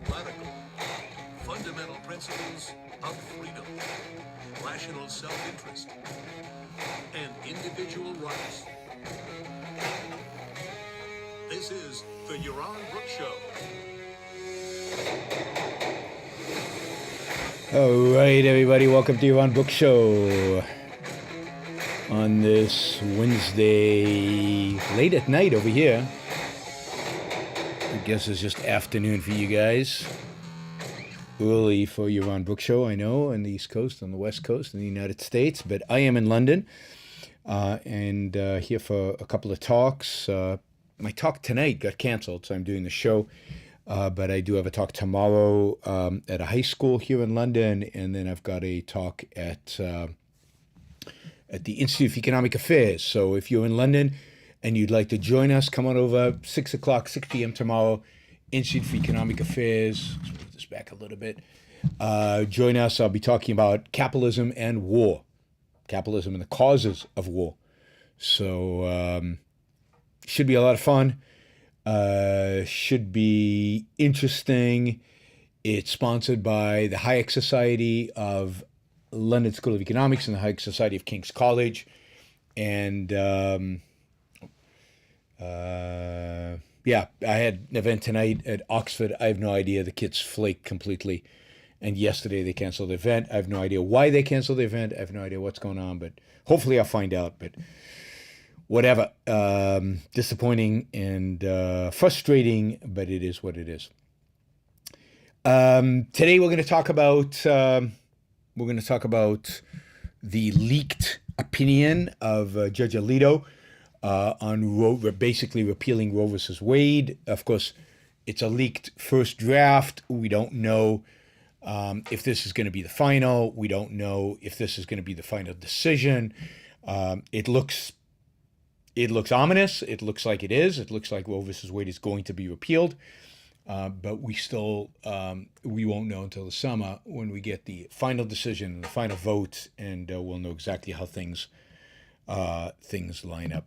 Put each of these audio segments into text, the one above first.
radical. Fundamental principles of freedom, rational self-interest, and individual rights. This is the Yaron Brook Show. All right, everybody, welcome to Yaron Brook Show on this Wednesday, late at night over here. I guess it's just afternoon for you guys. Early for Yaron Brook Show, I know, on the East Coast, on the West Coast, in the United States, but I am in London and here for a couple of talks. My talk tonight got canceled, so I'm doing the show. But I do have a talk tomorrow at a high school here in London, and then I've got a talk at the Institute of Economic Affairs. So if you're in London and you'd like to join us, come on over, 6 p.m. tomorrow, Institute for Economic Affairs. Let's move this back a little bit. Join us. I'll be talking about capitalism and war, capitalism and the causes of war. So should be a lot of fun. Should be interesting. It's sponsored by the Hayek Society of London School of Economics and the Hayek Society of King's College. And yeah, I had an event tonight at Oxford. I have no idea. The kids flaked completely. And yesterday they canceled the event. I have no idea why they canceled the event. I have no idea what's going on, but hopefully I'll find out. But whatever, disappointing and frustrating, but it is what it is. Today we're going to talk about the leaked opinion of Judge Alito on basically repealing Roe versus Wade. Of course, it's a leaked first draft. We don't know if this is going to be the final. We don't know if this is going to be the final decision. It looks ominous. It looks like it is. It looks like Roe versus Wade is going to be repealed. But we still, we won't know until the summer when we get the final decision and the final vote, and we'll know exactly how things line up.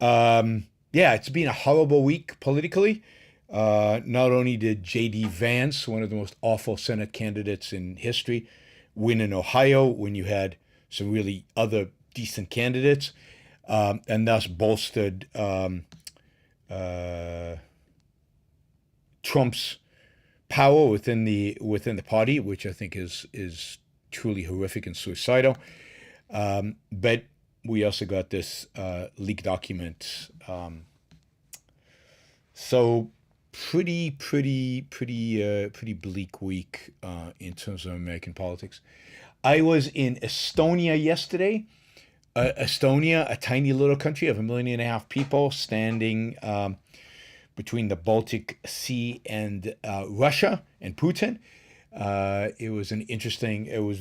Yeah, it's been a horrible week politically. Not only did J.D. Vance, one of the most awful Senate candidates in history, win in Ohio when you had some really other decent candidates, and thus bolstered Trump's power within the party, which I think is truly horrific and suicidal. But we also got this leaked document. So pretty bleak week in terms of American politics. I was in Estonia yesterday. Estonia, a tiny little country of 1.5 million people, standing between the Baltic Sea and Russia and Putin. It was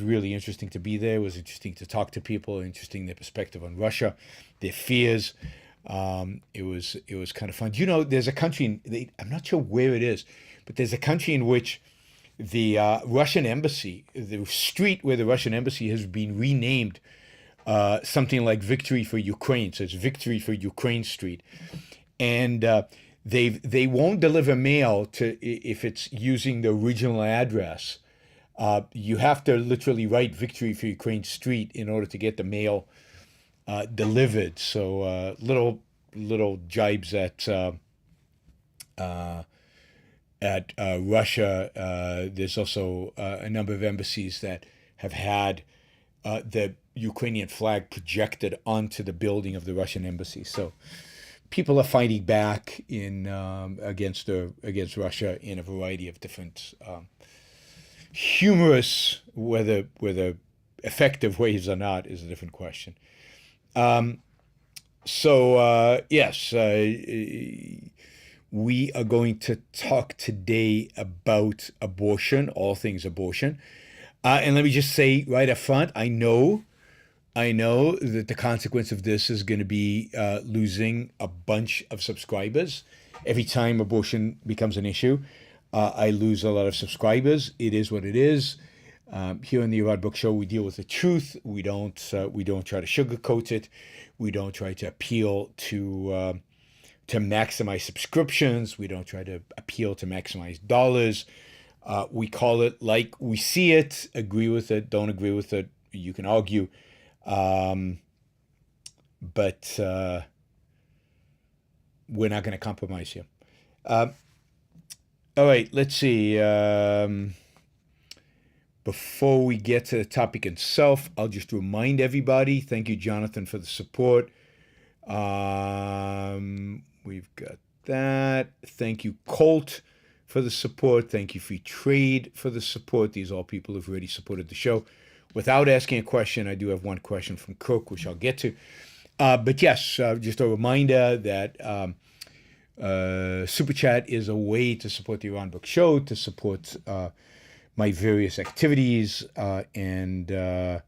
really interesting to be there. It was interesting to talk to people, interesting their perspective on Russia, their fears. It was kind of fun. You know, there's a country, I'm not sure where it is, but there's a country in which the Russian embassy, the street where the Russian embassy has been renamed something like Victory for Ukraine. So it's Victory for Ukraine Street. And they won't deliver mail if it's using the original address. You have to literally write Victory for Ukraine Street in order to get the mail delivered. So little jibes at Russia. There's also a number of embassies that have had the Ukrainian flag projected onto the building of the Russian embassy. So people are fighting back against Russia in a variety of different humorous, whether effective ways or not is a different question. Yes, we are going to talk today about abortion, all things abortion. And let me just say right up front, I know that the consequence of this is going to be losing a bunch of subscribers. Every time abortion becomes an issue, I lose a lot of subscribers. It is what it is. Here in the Yaron Brook Show, we deal with the truth. We don't try to sugarcoat it. We don't try to appeal to to maximize subscriptions. We don't try to appeal to maximize dollars. We call it like we see it, agree with it, don't agree with it. You can argue. But we're not going to compromise here. All right, let's see. Before we get to the topic itself, I'll just remind everybody, thank you, Jonathan, for the support. We've got that. Thank you, Colt, for the support. Thank you, Free Trade, for the support. These are all people who've already supported the show. Without asking a question, I do have one question from Kirk, which I'll get to. But yes, just a reminder that Super Chat is a way to support the Yaron Brook Show, to support my various activities, and it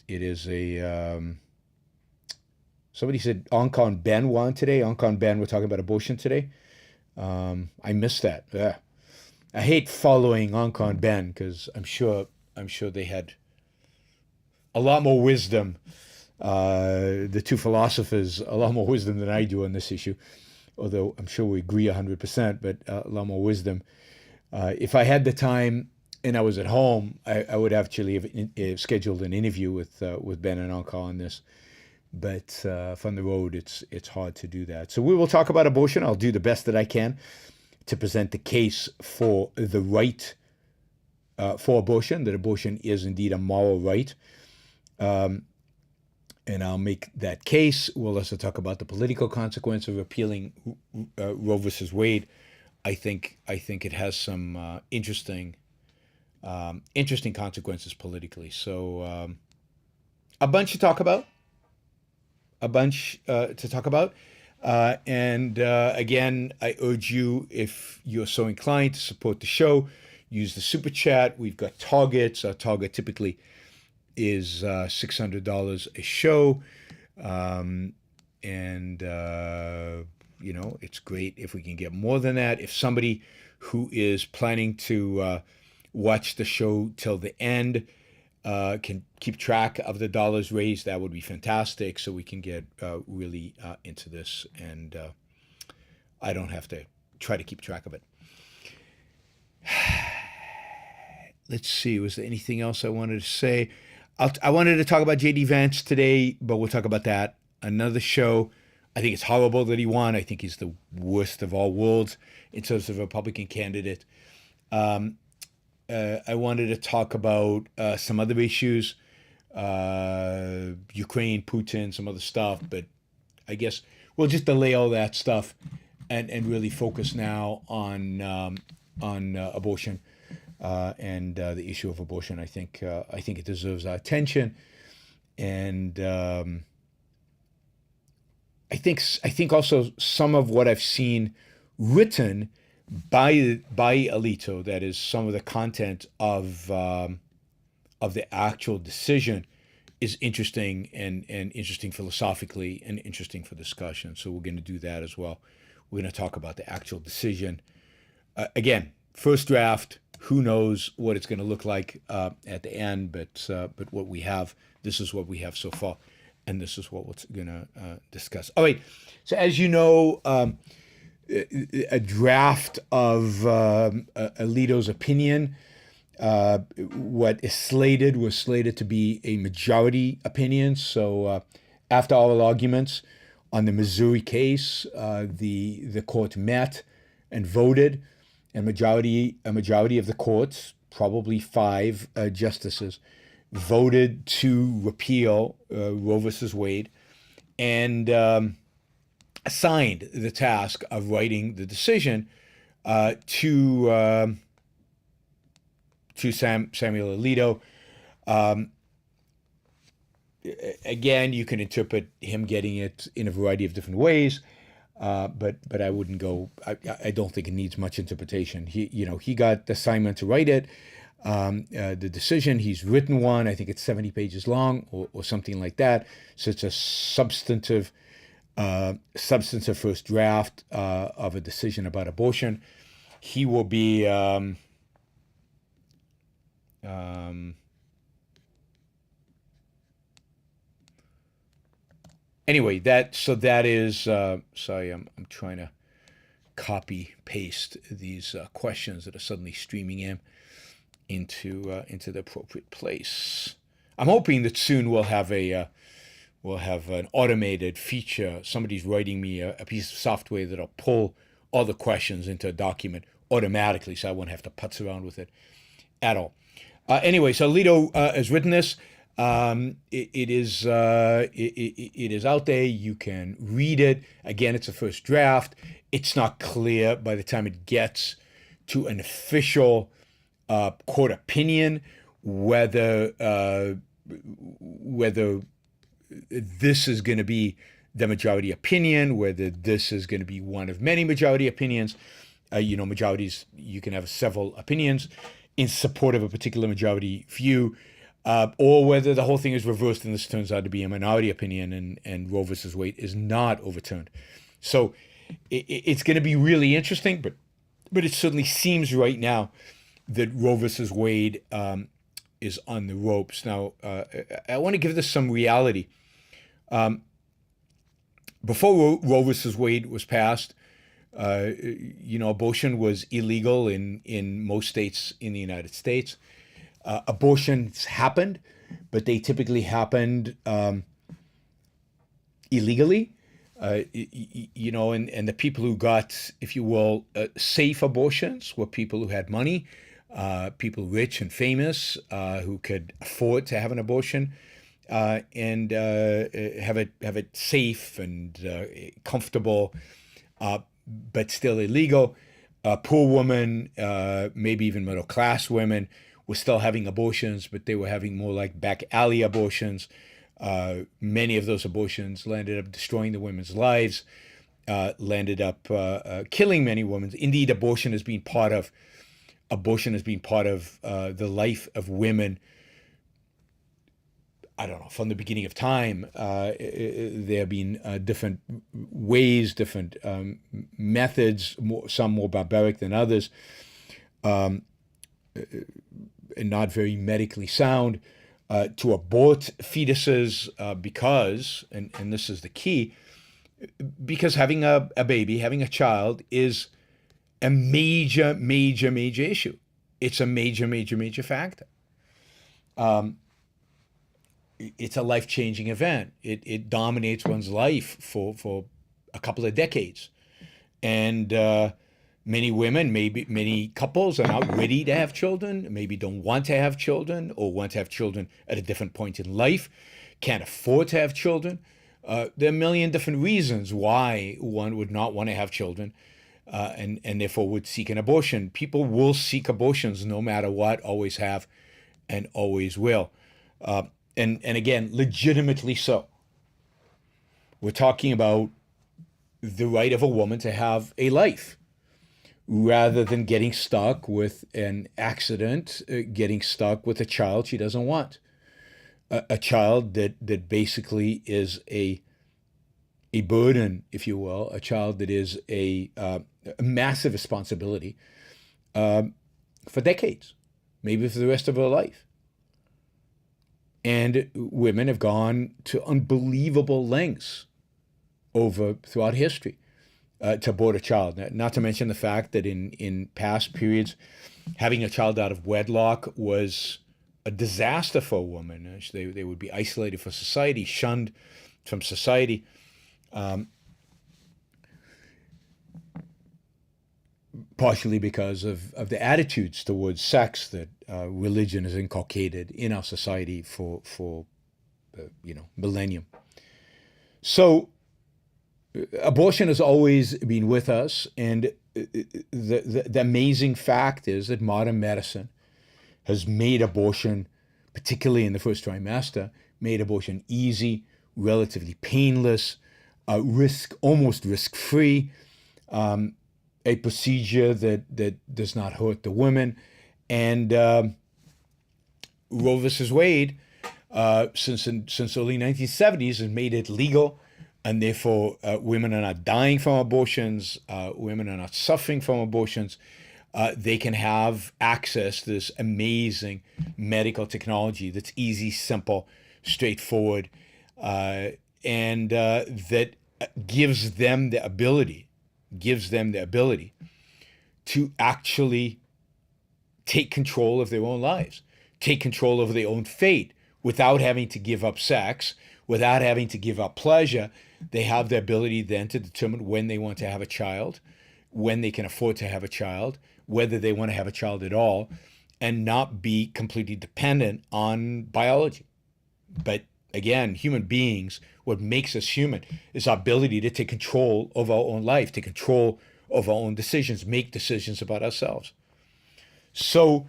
is a... somebody said Ankon Ben won today. Ankon Ben, we're talking about abortion today. I missed that. I hate following Ankon Ben because I'm sure they had a lot more wisdom. The two philosophers, a lot more wisdom than I do on this issue, although I'm sure we agree 100%, but a lot more wisdom. If I had the time and I was at home, I would actually have scheduled an interview with Ben and Ankon on this. But from the road, it's hard to do that. So we will talk about abortion. I'll do the best that I can to present the case for the right for abortion, that abortion is indeed a moral right. And I'll make that case. We'll also talk about the political consequence of repealing Roe versus Wade. I think it has some interesting consequences politically. So a bunch to talk about. And again, I urge you, if you're so inclined, to support the show, use the Super Chat. We've got targets. Our target typically is $600 a show. It's great if we can get more than that. If somebody who is planning to watch the show till the end can keep track of the dollars raised, that would be fantastic, so we can get really into this, and I don't have to try to keep track of it. Let's see, was there anything else I wanted to say? I wanted to talk about J.D. Vance today, but we'll talk about that another show. I think it's horrible that he won. I think he's the worst of all worlds in terms of a Republican candidate. I wanted to talk about some other issues, Ukraine, Putin, some other stuff, but I guess we'll just delay all that stuff and really focus now on abortion and the issue of abortion. I think it deserves our attention, and I think also some of what I've seen written by Alito, that is some of the content of the actual decision, is interesting and interesting philosophically and interesting for discussion. So we're going to do that as well. We're going to talk about the actual decision. Again, first draft. Who knows what it's going to look like at the end? But what we have, this is what we have so far, and this is what we're going to discuss. All right. So as you know, a draft of Alito's opinion, what is slated was slated to be a majority opinion. So after all arguments on the Missouri case, the court met and voted, and a majority of the courts, probably 5 justices, voted to repeal Roe versus Wade, and assigned the task of writing the decision to Samuel Alito. Again, you can interpret him getting it in a variety of different ways, but I wouldn't go. I don't think it needs much interpretation. He got the assignment to write it. The decision, he's written one. I think it's 70 pages long or something like that. So it's a substantive first draft of a decision about abortion. He will be anyway, that is. Sorry, I'm trying to copy paste these questions that are suddenly streaming in into the appropriate place. I'm hoping that soon we'll have an automated feature. Somebody's writing me a piece of software that'll pull all the questions into a document automatically, so I won't have to putz around with it at all. Anyway, so Alito has written this. It is out there. You can read it. Again, it's a first draft. It's not clear by the time it gets to an official court opinion whether this is going to be the majority opinion, whether this is going to be one of many majority opinions. Majorities, you can have several opinions in support of a particular majority view, or whether the whole thing is reversed and this turns out to be a minority opinion and Roe versus Wade is not overturned. So it's going to be really interesting, but it certainly seems right now that Roe versus Wade is on the ropes. Now, I want to give this some reality. Before Roe versus Wade was passed, abortion was illegal in most states in the United States. Abortions happened, but they typically happened illegally. And the people who got, if you will, safe abortions were people who had money, people rich and famous, who could afford to have an abortion and have it safe and comfortable, but still illegal. Poor women, maybe even middle class women, were still having abortions, but they were having more like back alley abortions. Many of those abortions landed up destroying the women's lives, landed up killing many women. Indeed, abortion has been part of the life of women. I don't know, from the beginning of time. There have been different ways, different methods, some more barbaric than others, and not very medically sound, to abort fetuses because, and this is the key, because having a baby, having a child is a major, major, major issue. It's a major, major, major factor. It's a life-changing event. It dominates one's life for a couple of decades. And many women, maybe many couples are not ready to have children, maybe don't want to have children, or want to have children at a different point in life, can't afford to have children. There are a million different reasons why one would not want to have children, and therefore would seek an abortion. People will seek abortions no matter what, always have, and always will. And again, legitimately so. We're talking about the right of a woman to have a life, rather than getting stuck with an accident, getting stuck with a child she doesn't want. A child that basically is a burden, if you will, a child that is a massive responsibility for decades, maybe for the rest of her life. And women have gone to unbelievable lengths throughout history to abort a child. Not to mention the fact that in past periods, having a child out of wedlock was a disaster for a woman. They would be isolated from society, shunned from society. Partially because of the attitudes towards sex that religion has inculcated in our society for millennium. So abortion has always been with us, and the amazing fact is that modern medicine has made abortion, particularly in the first trimester, made abortion easy, relatively painless, almost risk-free, a procedure that does not hurt the women. And Roe versus Wade, since early 1970s, has made it legal, and therefore women are not dying from abortions, women are not suffering from abortions. They can have access to this amazing medical technology that's easy, simple, straightforward, that gives them the ability to actually take control of their own lives, take control of their own fate without having to give up sex, without having to give up pleasure. They have the ability then to determine when they want to have a child, when they can afford to have a child, whether they want to have a child at all, and not be completely dependent on biology. But again, human beings, what makes us human is our ability to take control of our own life, take control of our own decisions, make decisions about ourselves. So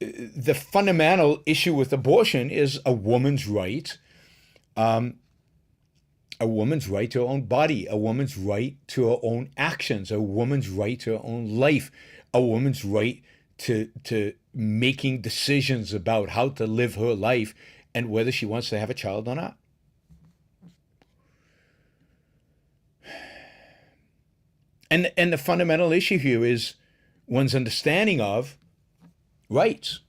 the fundamental issue with abortion is a woman's right to her own body, a woman's right to her own actions, a woman's right to her own life, a woman's right to making decisions about how to live her life and whether she wants to have a child or not. And the fundamental issue here is one's understanding of rights.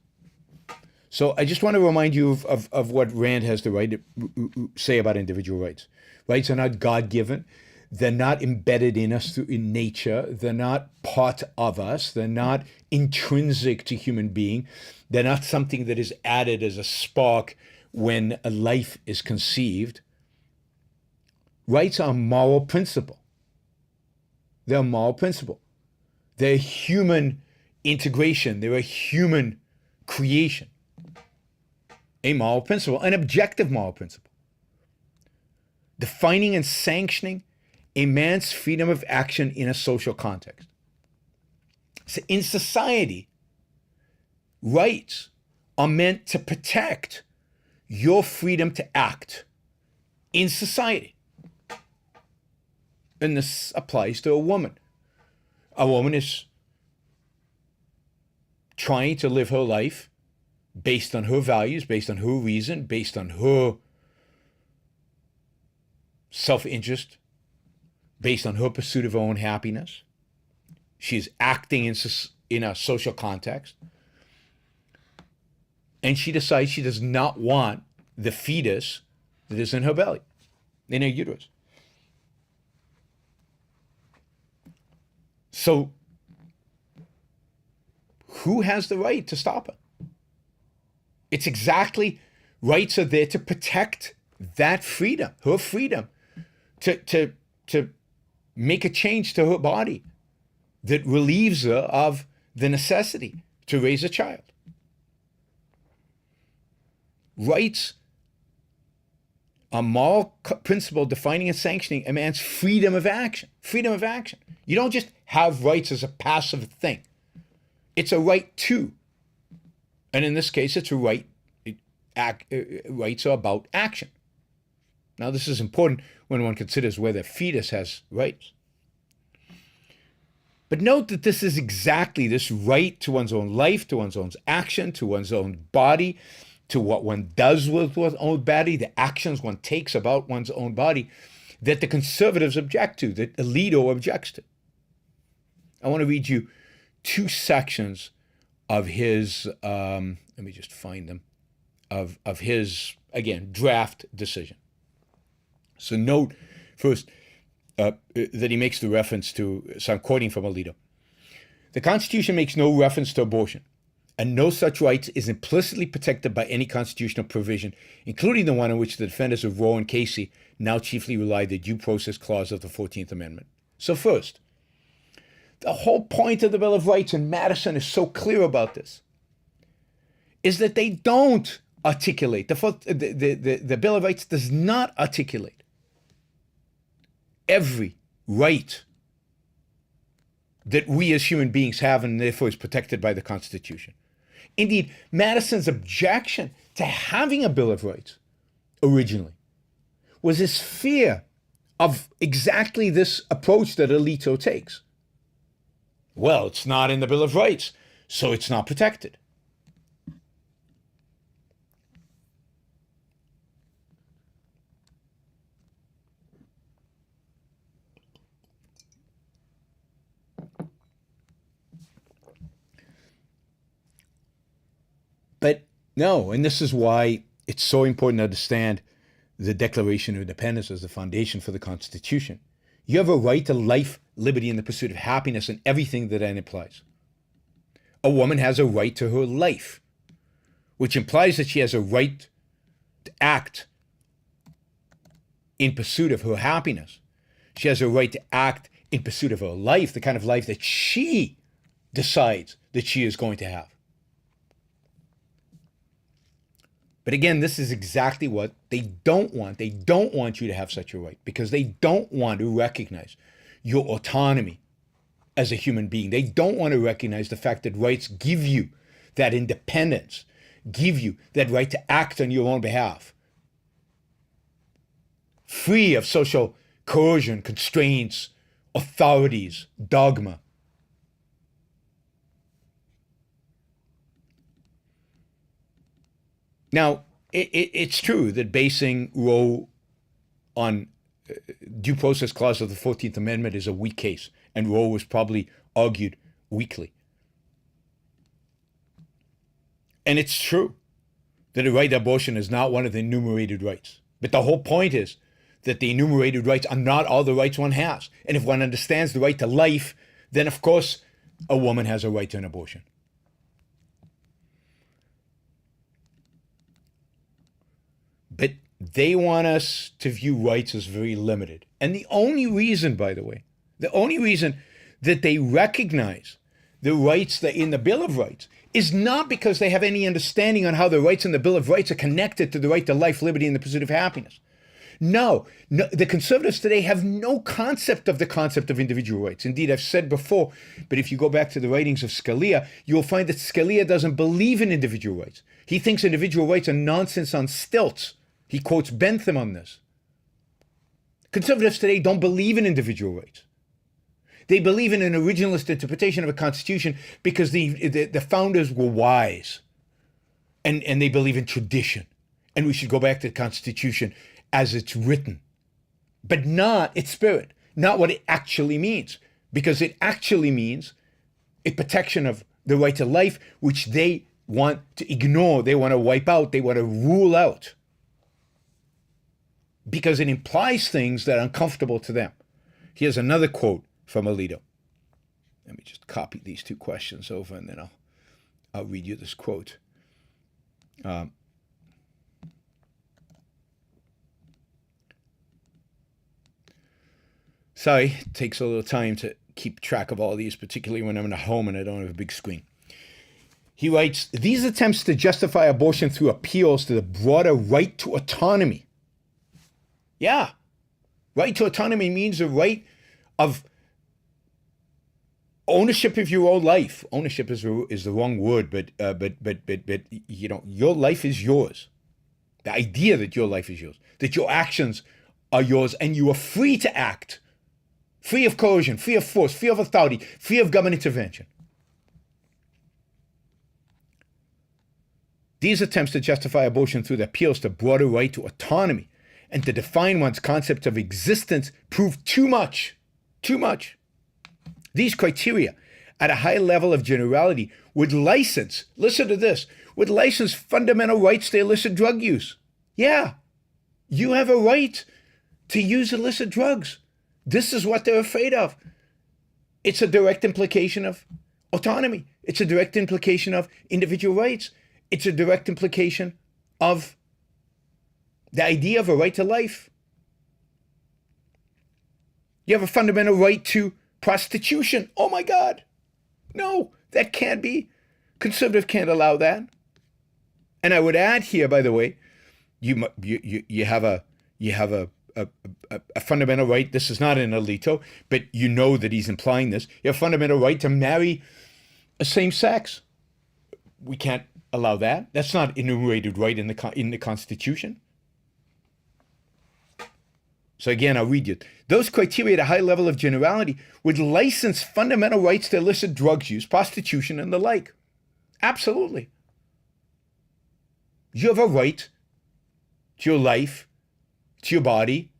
So I just want to remind you of what Rand has the right to say about individual rights. Rights are not God-given. They're not embedded in us in nature. They're not part of us. They're not intrinsic to human being. They're not something that is added as a spark when a life is conceived. Rights are a moral principle. They're a moral principle. They're human integration. They're a human creation. A moral principle, an objective moral principle, defining and sanctioning a man's freedom of action in a social context. So in society, rights are meant to protect your freedom to act in society. And this applies to a woman. A woman is trying to live her life based on her values, based on her reason, based on her self-interest, based on her pursuit of her own happiness. She's acting in a social context. And she decides she does not want the fetus that is in her belly, in her uterus. So, who has the right to stop her? It's exactly, rights are there to protect that freedom, her freedom, to make a change to her body that relieves her of the necessity to raise a child. Rights are moral principle defining and sanctioning a man's freedom of action. Freedom of action. You don't just have rights as a passive thing. It's a right to. And in this case, it's a right. Rights are about action. Now, this is important when one considers whether a fetus has rights. But note that this is exactly this right to one's own life, to one's own action, to one's own body, to what one does with one's own body, the actions one takes about one's own body, that the conservatives object to, that Alito objects to. I want to read you two sections of his, let me just find them, of his, again, draft decision. So note first that he makes the reference to, so I'm quoting from Alito. The Constitution makes no reference to abortion, and no such right is implicitly protected by any constitutional provision, including the one on which the defenders of Roe and Casey now chiefly rely, the due process clause of the 14th Amendment. So first, the whole point of the Bill of Rights, and Madison is so clear about this, is that they don't articulate, the Bill of Rights does not articulate every right that we as human beings have and therefore is protected by the Constitution. Indeed, Madison's objection to having a Bill of Rights originally was his fear of exactly this approach that Alito takes. Well, it's not in the Bill of Rights, so it's not protected. But no, and this is why it's so important to understand the Declaration of Independence as the foundation for the Constitution. You have a right to life, liberty, and the pursuit of happiness and everything that implies. A woman has a right to her life, which implies that she has a right to act in pursuit of her happiness. She has a right to act in pursuit of her life, the kind of life that she decides that she is going to have. But again, this is exactly what they don't want. They don't want you to have such a right because they don't want to recognize your autonomy as a human being. They don't want to recognize the fact that rights give you that independence, give you that right to act on your own behalf, free of social coercion, constraints, authorities, dogma. Now, it's true that basing Roe on due process clause of the 14th Amendment is a weak case, and Roe was probably argued weakly. And it's true that a right to abortion is not one of the enumerated rights. But the whole point is that the enumerated rights are not all the rights one has. And if one understands the right to life, then of course a woman has a right to an abortion. But they want us to view rights as very limited. And the only reason, by the way, the only reason that they recognize the rights that in the Bill of Rights is not because they have any understanding on how the rights in the Bill of Rights are connected to the right to life, liberty, and the pursuit of happiness. No, the conservatives today have no concept of the concept of individual rights. Indeed, I've said before, but if you go back to the writings of Scalia, you'll find that Scalia doesn't believe in individual rights. He thinks individual rights are nonsense on stilts. He quotes Bentham on this. Conservatives today don't believe in individual rights. They believe in an originalist interpretation of a constitution because the founders were wise. And they believe in tradition. And we should go back to the Constitution as it's written. But not its spirit. Not what it actually means. Because it actually means a protection of the right to life, which they want to ignore. They want to wipe out. They want to rule out. Because it implies things that are uncomfortable to them. Here's another quote from Alito. Let me just copy these two questions over and then I'll read you this quote. Sorry, it takes a little time to keep track of all these, particularly when I'm at home and I don't have a big screen. He writes, these attempts to justify abortion through appeals to the broader right to autonomy. Yeah, right to autonomy means the right of ownership of your own life. Ownership is the wrong word, but you know, your life is yours. The idea that your life is yours, that your actions are yours, and you are free to act, free of coercion, free of force, free of authority, free of government intervention. These attempts to justify abortion through the appeals to broader right to autonomy and to define one's concept of existence prove too much. These criteria, at a high level of generality, would license, listen to this, would license fundamental rights to illicit drug use. Yeah, you have a right to use illicit drugs. This is what they're afraid of. It's a direct implication of autonomy. It's a direct implication of individual rights. It's a direct implication of the idea of a right to life. You have a fundamental right to prostitution. Oh my God. No, that can't be. Conservatives can't allow that. And I would add here, by the way, you have a fundamental right. This is not an Alito, but you know that he's implying this. You have a fundamental right to marry a same sex. We can't allow that. That's not enumerated right in the Constitution. So again, I'll read you. Those criteria at a high level of generality would license fundamental rights to illicit drugs use, prostitution, and the like. Absolutely. You have a right to your life, to your body,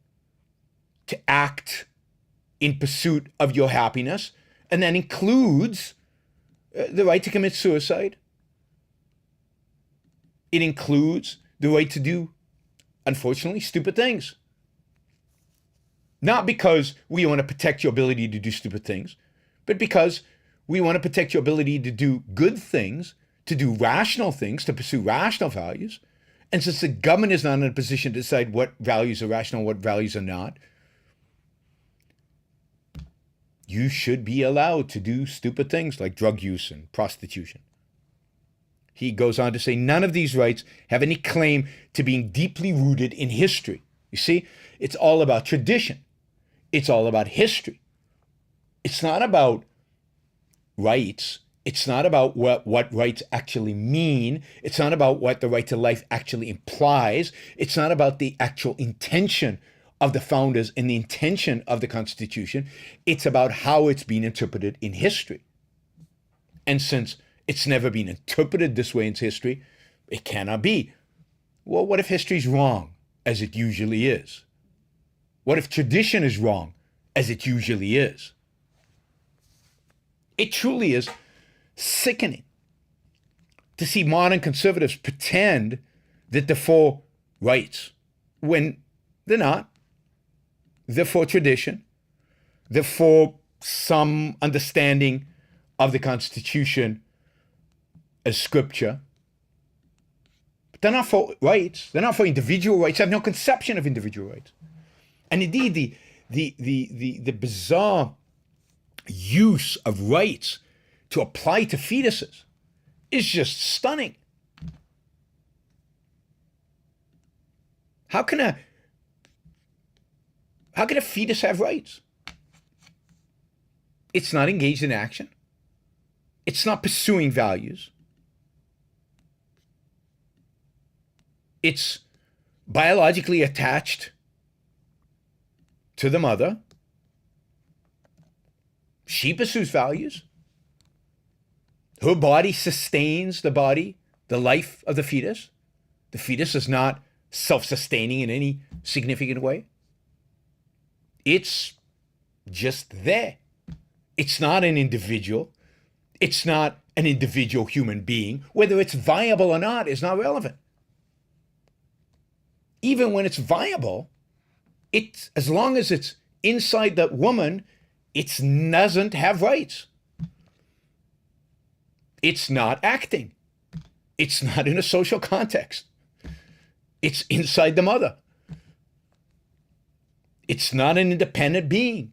to act in pursuit of your happiness, and that includes the right to commit suicide. It includes the right to do unfortunately, stupid things. Not because we want to protect your ability to do stupid things, but because we want to protect your ability to do good things, to do rational things, to pursue rational values. And since the government is not in a position to decide what values are rational and what values are not, you should be allowed to do stupid things like drug use and prostitution. He goes on to say, none of these rights have any claim to being deeply rooted in history. You see, it's all about tradition. It's all about history. It's not about rights. It's not about what rights actually mean. It's not about what the right to life actually implies. It's not about the actual intention of the founders and the intention of the Constitution. It's about how it's been interpreted in history. And since it's never been interpreted this way in history, it cannot be. Well, what if history's wrong, as it usually is? What if tradition is wrong, as it usually is? It truly is sickening to see modern conservatives pretend that they're for rights when they're not. They're for tradition. They're for some understanding of the Constitution as scripture. But they're not for rights. They're not for individual rights. They have no conception of individual rights. And indeed, the bizarre use of rights to apply to fetuses is just stunning. How can a fetus have rights? It's not engaged in action. It's not pursuing values. It's biologically attached to the mother. She pursues values. Her body sustains the life of the fetus. The fetus is not self-sustaining in any significant way. It's just there. It's not an individual. It's not an individual human being. Whether it's viable or not is not relevant. Even when it's viable, it's, as long as it's inside that woman, it doesn't have rights. It's not acting. It's not in a social context. It's inside the mother. It's not an independent being.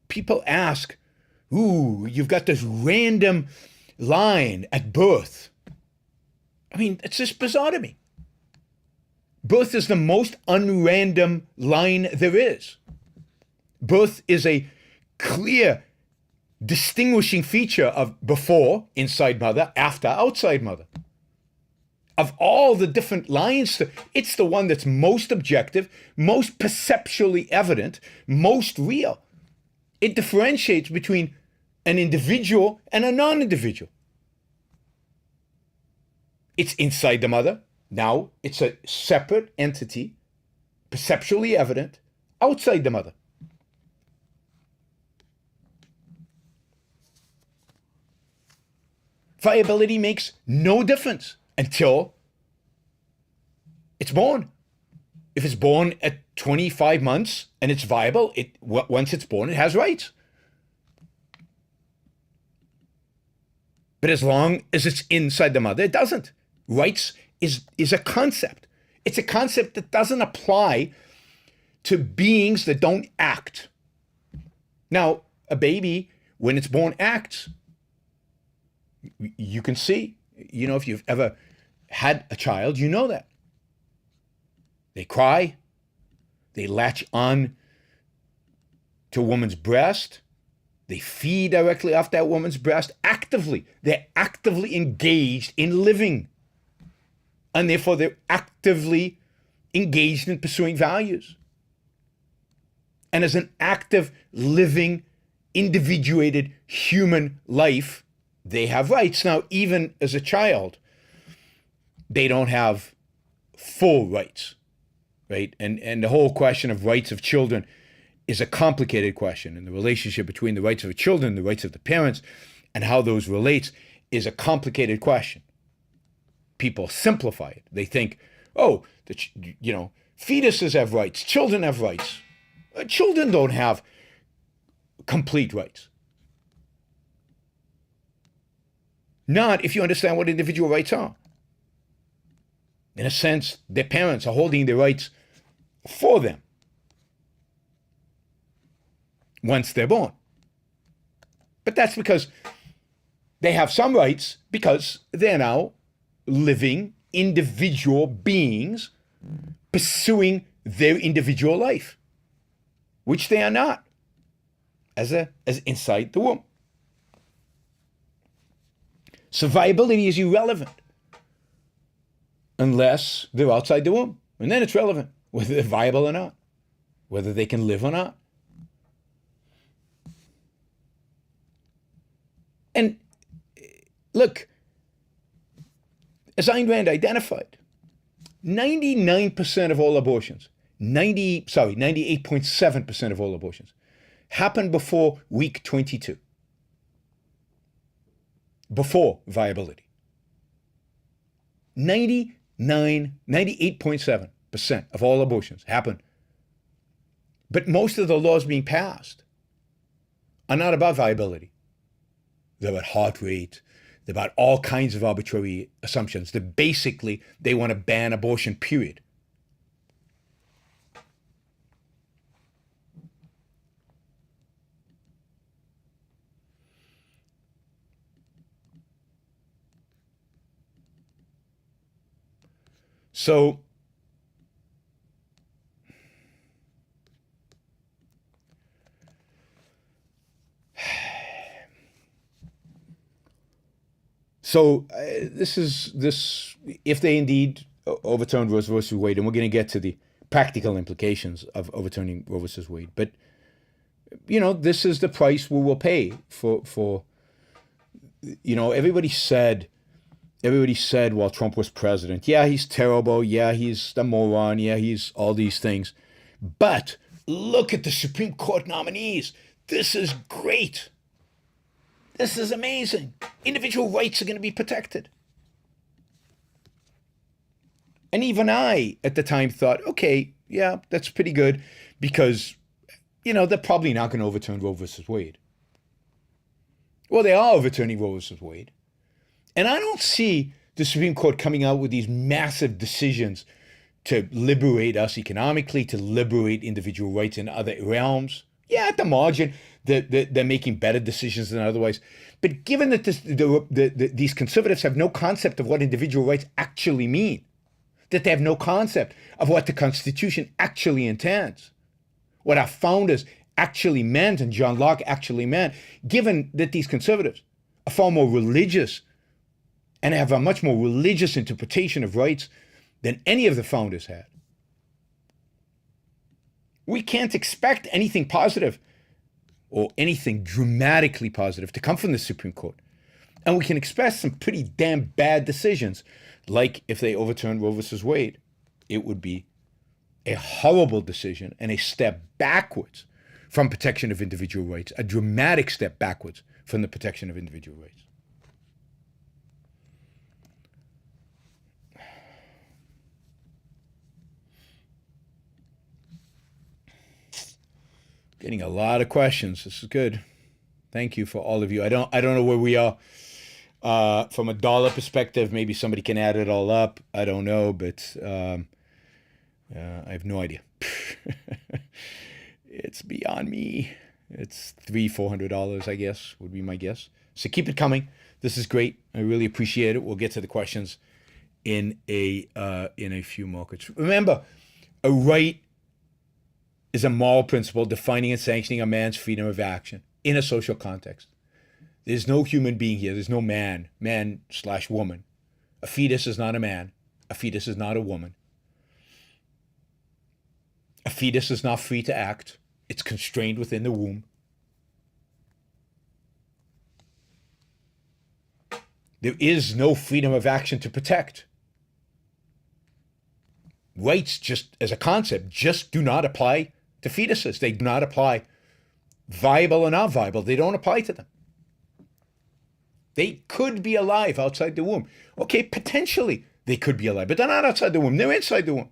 People ask, ooh, you've got this random line at birth. I mean, it's just bizarre to me. Birth is the most unrandom line there is. Birth is a clear distinguishing feature of before, inside mother, after, outside mother. Of all the different lines, it's the one that's most objective, most perceptually evident, most real. It differentiates between an individual and a non-individual. It's inside the mother. Now it's a separate entity, perceptually evident, outside the mother. Viability makes no difference until it's born. If it's born at 25 months and it's viable, once it's born, it has rights. But as long as it's inside the mother, it doesn't. Rights is a concept. It's a concept that doesn't apply to beings that don't act. Now, a baby, when it's born, acts. You can see, if you've ever had a child, you know that. They cry. They latch on to a woman's breast. They feed directly off that woman's breast actively. They're actively engaged in living. And therefore, they're actively engaged in pursuing values. And as an active, living, individuated human life, they have rights. Now, even as a child, they don't have full rights, right? And the whole question of rights of children is a complicated question. And the relationship between the rights of the children, the rights of the parents, and how those relate is a complicated question. People simplify it. They think, oh, fetuses have rights, children have rights. Children don't have complete rights. Not if you understand what individual rights are. In a sense, their parents are holding their rights for them once they're born. But that's because they have some rights because they're now living individual beings pursuing their individual life, which they are not as inside the womb. Survivability is irrelevant unless they're outside the womb. And then it's relevant whether they're viable or not, whether they can live or not. And look, as Ayn Rand identified, 99% of all abortions, 98.7% of all abortions happen before week 22. Before viability. 98.7% of all abortions happen. But most of the laws being passed are not about viability. They're about heart rate. They're about all kinds of arbitrary assumptions. They want to ban abortion, period. So, if they indeed overturn Roe versus Wade, and we're going to get to the practical implications of overturning Roe versus Wade, but this is the price we will pay for everybody said while Trump was president, yeah, he's terrible, yeah, he's a moron, yeah, he's all these things. But look at the Supreme Court nominees. This is great. This is amazing. Individual rights are going to be protected. And even I, at the time, thought, okay, yeah, that's pretty good because, they're probably not going to overturn Roe versus Wade. Well, they are overturning Roe versus Wade. And I don't see the Supreme Court coming out with these massive decisions to liberate us economically, to liberate individual rights in other realms. Yeah, at the margin, they're making better decisions than otherwise. But given that these conservatives have no concept of what individual rights actually mean, that they have no concept of what the Constitution actually intends, what our founders actually meant and John Locke actually meant, given that these conservatives are far more religious and have a much more religious interpretation of rights than any of the founders had. We can't expect anything positive or anything dramatically positive to come from the Supreme Court. And we can expect some pretty damn bad decisions, like if they overturn Roe versus Wade. It would be a horrible decision and a step backwards from protection of individual rights, a dramatic step backwards from the protection of individual rights. Getting a lot of questions. This is good. Thank you for all of you. I don't know where we are from a dollar perspective. Maybe somebody can add it all up. I don't know, but I have no idea. It's beyond me. It's $300-400, I guess, would be my guess. So keep it coming. This is great. I really appreciate it. We'll get to the questions in a few moments. Remember, a right is a moral principle defining and sanctioning a man's freedom of action in a social context. There's no human being here. There's no man/woman. A fetus is not a man. A fetus is not a woman. A fetus is not free to act. It's constrained within the womb. There is no freedom of action to protect. Rights, just as a concept, just do not apply to fetuses. They do not apply, viable or not viable. They don't apply to them. They could be alive outside the womb. Okay, potentially they could be alive, but they're not outside the womb. They're inside the womb.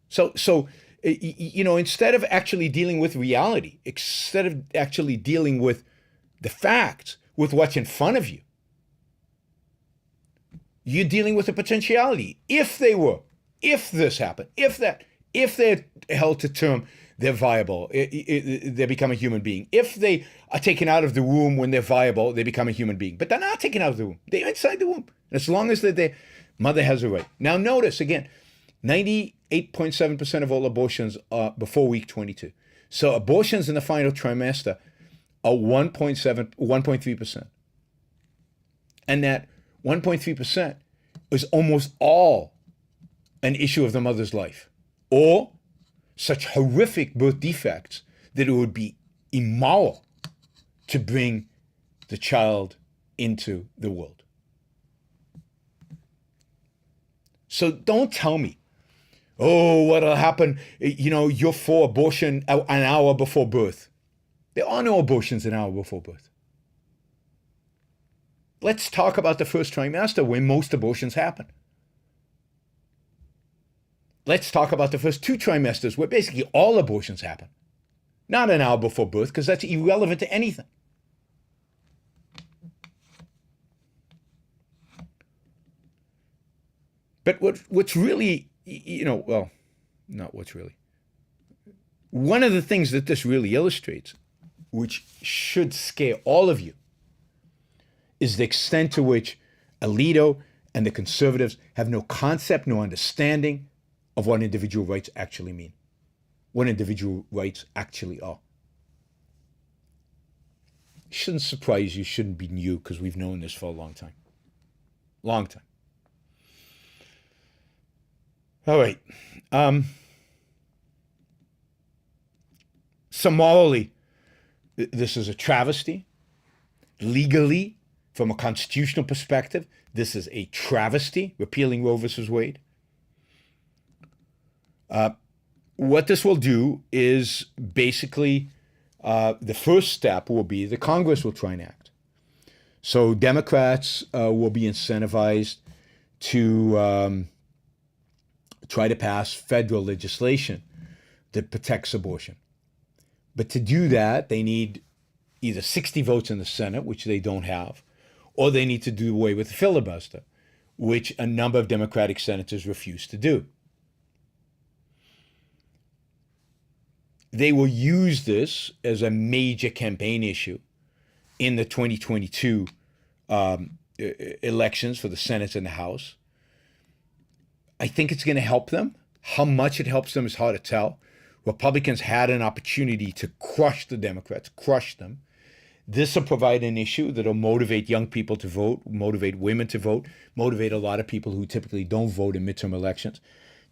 So instead of actually dealing with reality, instead of actually dealing with the facts, with what's in front of you, you're dealing with the potentiality. If this happened, if they're held to term, they're viable, they become a human being. If they are taken out of the womb when they're viable, they become a human being. But they're not taken out of the womb. They're inside the womb. As long as their mother has a right. Now notice, again, 98.7% of all abortions are before week 22. So abortions in the final trimester are 1.3%. And that 1.3% is almost all an issue of the mother's life, or such horrific birth defects that it would be immoral to bring the child into the world. So don't tell me, oh, what'll happen, you're for abortion an hour before birth. There are no abortions an hour before birth. Let's talk about the first trimester when most abortions happen. Let's talk about the first 2 trimesters where basically all abortions happen. Not an hour before birth, because that's irrelevant to anything. But what's really, not what's really. One of the things that this really illustrates, which should scare all of you, is the extent to which Alito and the conservatives have no concept, no understanding of what individual rights actually mean, what individual rights actually are. It shouldn't surprise you, shouldn't be new, because we've known this for a long time. Long time. All right. So morally, this is a travesty. Legally, from a constitutional perspective, this is a travesty, repealing Roe versus Wade. What this will do is basically the first step will be the Congress will try and act. So Democrats will be incentivized to try to pass federal legislation that protects abortion. But to do that, they need either 60 votes in the Senate, which they don't have, or they need to do away with the filibuster, which a number of Democratic senators refuse to do. They will use this as a major campaign issue in the 2022 elections for the Senate and the House. I think it's going to help them. How much it helps them is hard to tell. Republicans had an opportunity to crush the Democrats, crush them. This will provide an issue that will motivate young people to vote, motivate women to vote, motivate a lot of people who typically don't vote in midterm elections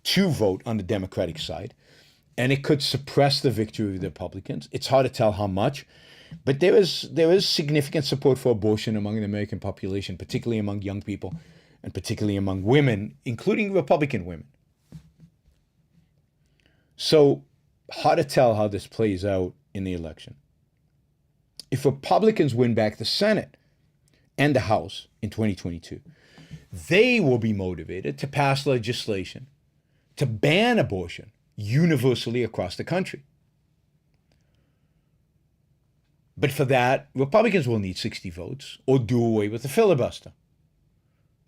to vote on the Democratic side. And it could suppress the victory of the Republicans. It's hard to tell how much, but there is significant support for abortion among the American population, particularly among young people and particularly among women, including Republican women. So hard to tell how this plays out in the election. If Republicans win back the Senate and the House in 2022, they will be motivated to pass legislation to ban abortion universally across the country. But for that, Republicans will need 60 votes or do away with the filibuster.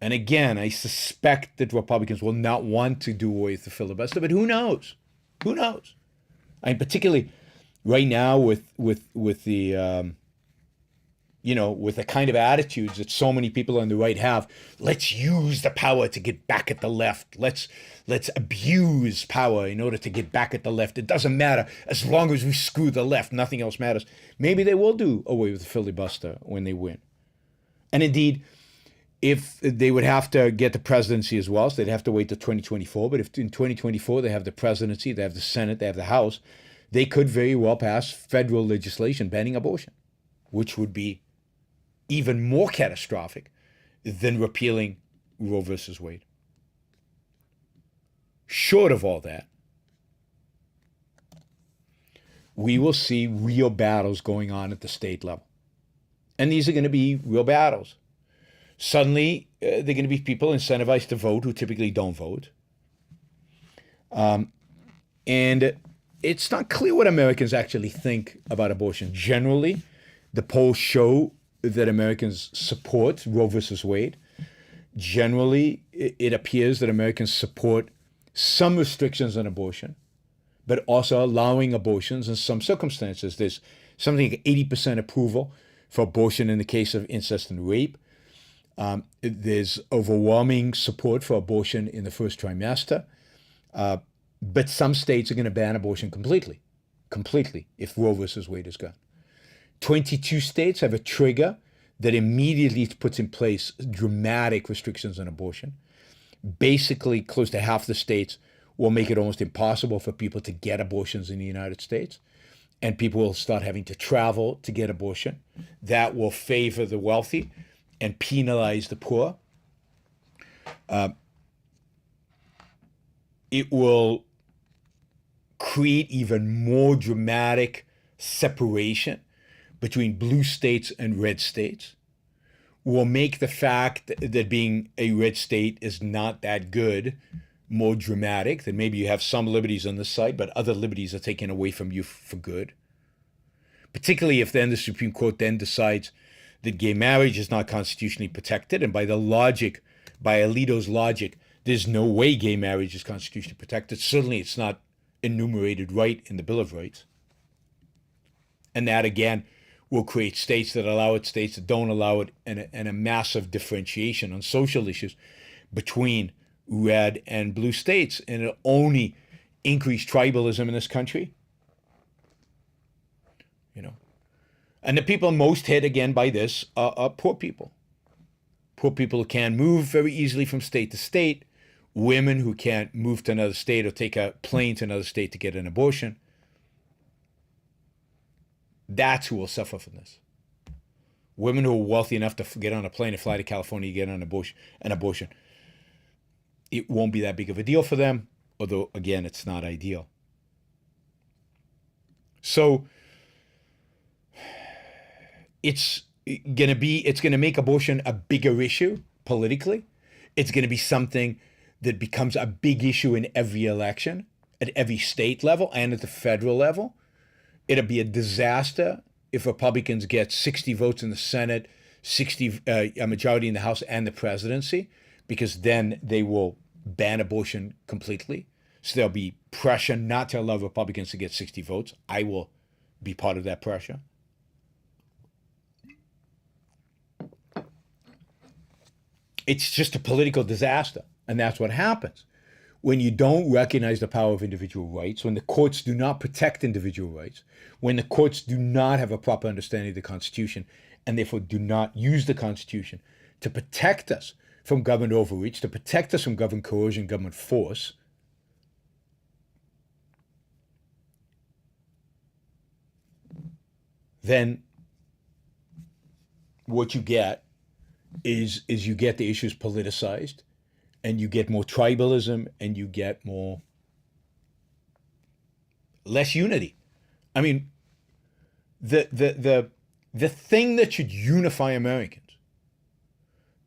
And again, I suspect that Republicans will not want to do away with the filibuster, but who knows? Who knows? I mean, particularly right now with the with the kind of attitudes that so many people on the right have. Let's use the power to get back at the left. Let's abuse power in order to get back at the left. It doesn't matter as long as we screw the left. Nothing else matters. Maybe they will do away with the filibuster when they win. And indeed, if they would have to get the presidency as well, so they'd have to wait till 2024. But if in 2024 they have the presidency, they have the Senate, they have the House, they could very well pass federal legislation banning abortion, which would be even more catastrophic than repealing Roe versus Wade. Short of all that, we will see real battles going on at the state level. And these are going to be real battles. Suddenly, there are going to be people incentivized to vote who typically don't vote. And it's not clear what Americans actually think about abortion. Generally, the polls show that Americans support Roe versus Wade. Generally, it appears that Americans support some restrictions on abortion, but also allowing abortions in some circumstances. There's something like 80% approval for abortion in the case of incest and rape. There's overwhelming support for abortion in the first trimester. But some states are going to ban abortion completely, if Roe versus Wade is gone. 22 states have a trigger that immediately puts in place dramatic restrictions on abortion. Basically, close to half the states will make it almost impossible for people to get abortions in the United States. And people will start having to travel to get abortion. That will favor the wealthy and penalize the poor. It will create even more dramatic separation between blue states and red states. Will make the fact that being a red state is not that good more dramatic, that maybe you have some liberties on this side, but other liberties are taken away from you for good. Particularly if then the Supreme Court then decides that gay marriage is not constitutionally protected, and by Alito's logic, there's no way gay marriage is constitutionally protected. Certainly it's not enumerated right in the Bill of Rights. And that, again, will create states that allow it, states that don't allow it, and a massive differentiation on social issues between red and blue states. And it'll only increase tribalism in this country. And the people most hit, again, by this are poor people. Poor people who can't move very easily from state to state. Women who can't move to another state or take a plane to another state to get an abortion. That's who will suffer from this. Women who are wealthy enough to get on a plane and fly to California to get an abortion. It won't be that big of a deal for them, although, again, it's not ideal. So it's going to make abortion a bigger issue politically. It's going to be something that becomes a big issue in every election, at every state level and at the federal level. It'll be a disaster if Republicans get 60 votes in the Senate, a majority in the House and the presidency, because then they will ban abortion completely. So there'll be pressure not to allow Republicans to get 60 votes. I will be part of that pressure. It's just a political disaster, and that's what happens. When you don't recognize the power of individual rights, when the courts do not protect individual rights, when the courts do not have a proper understanding of the Constitution, and therefore do not use the Constitution to protect us from government overreach, to protect us from government coercion, government force, then what you get is you get the issues politicized, and you get more tribalism, and you get less unity. I mean, the thing that should unify Americans,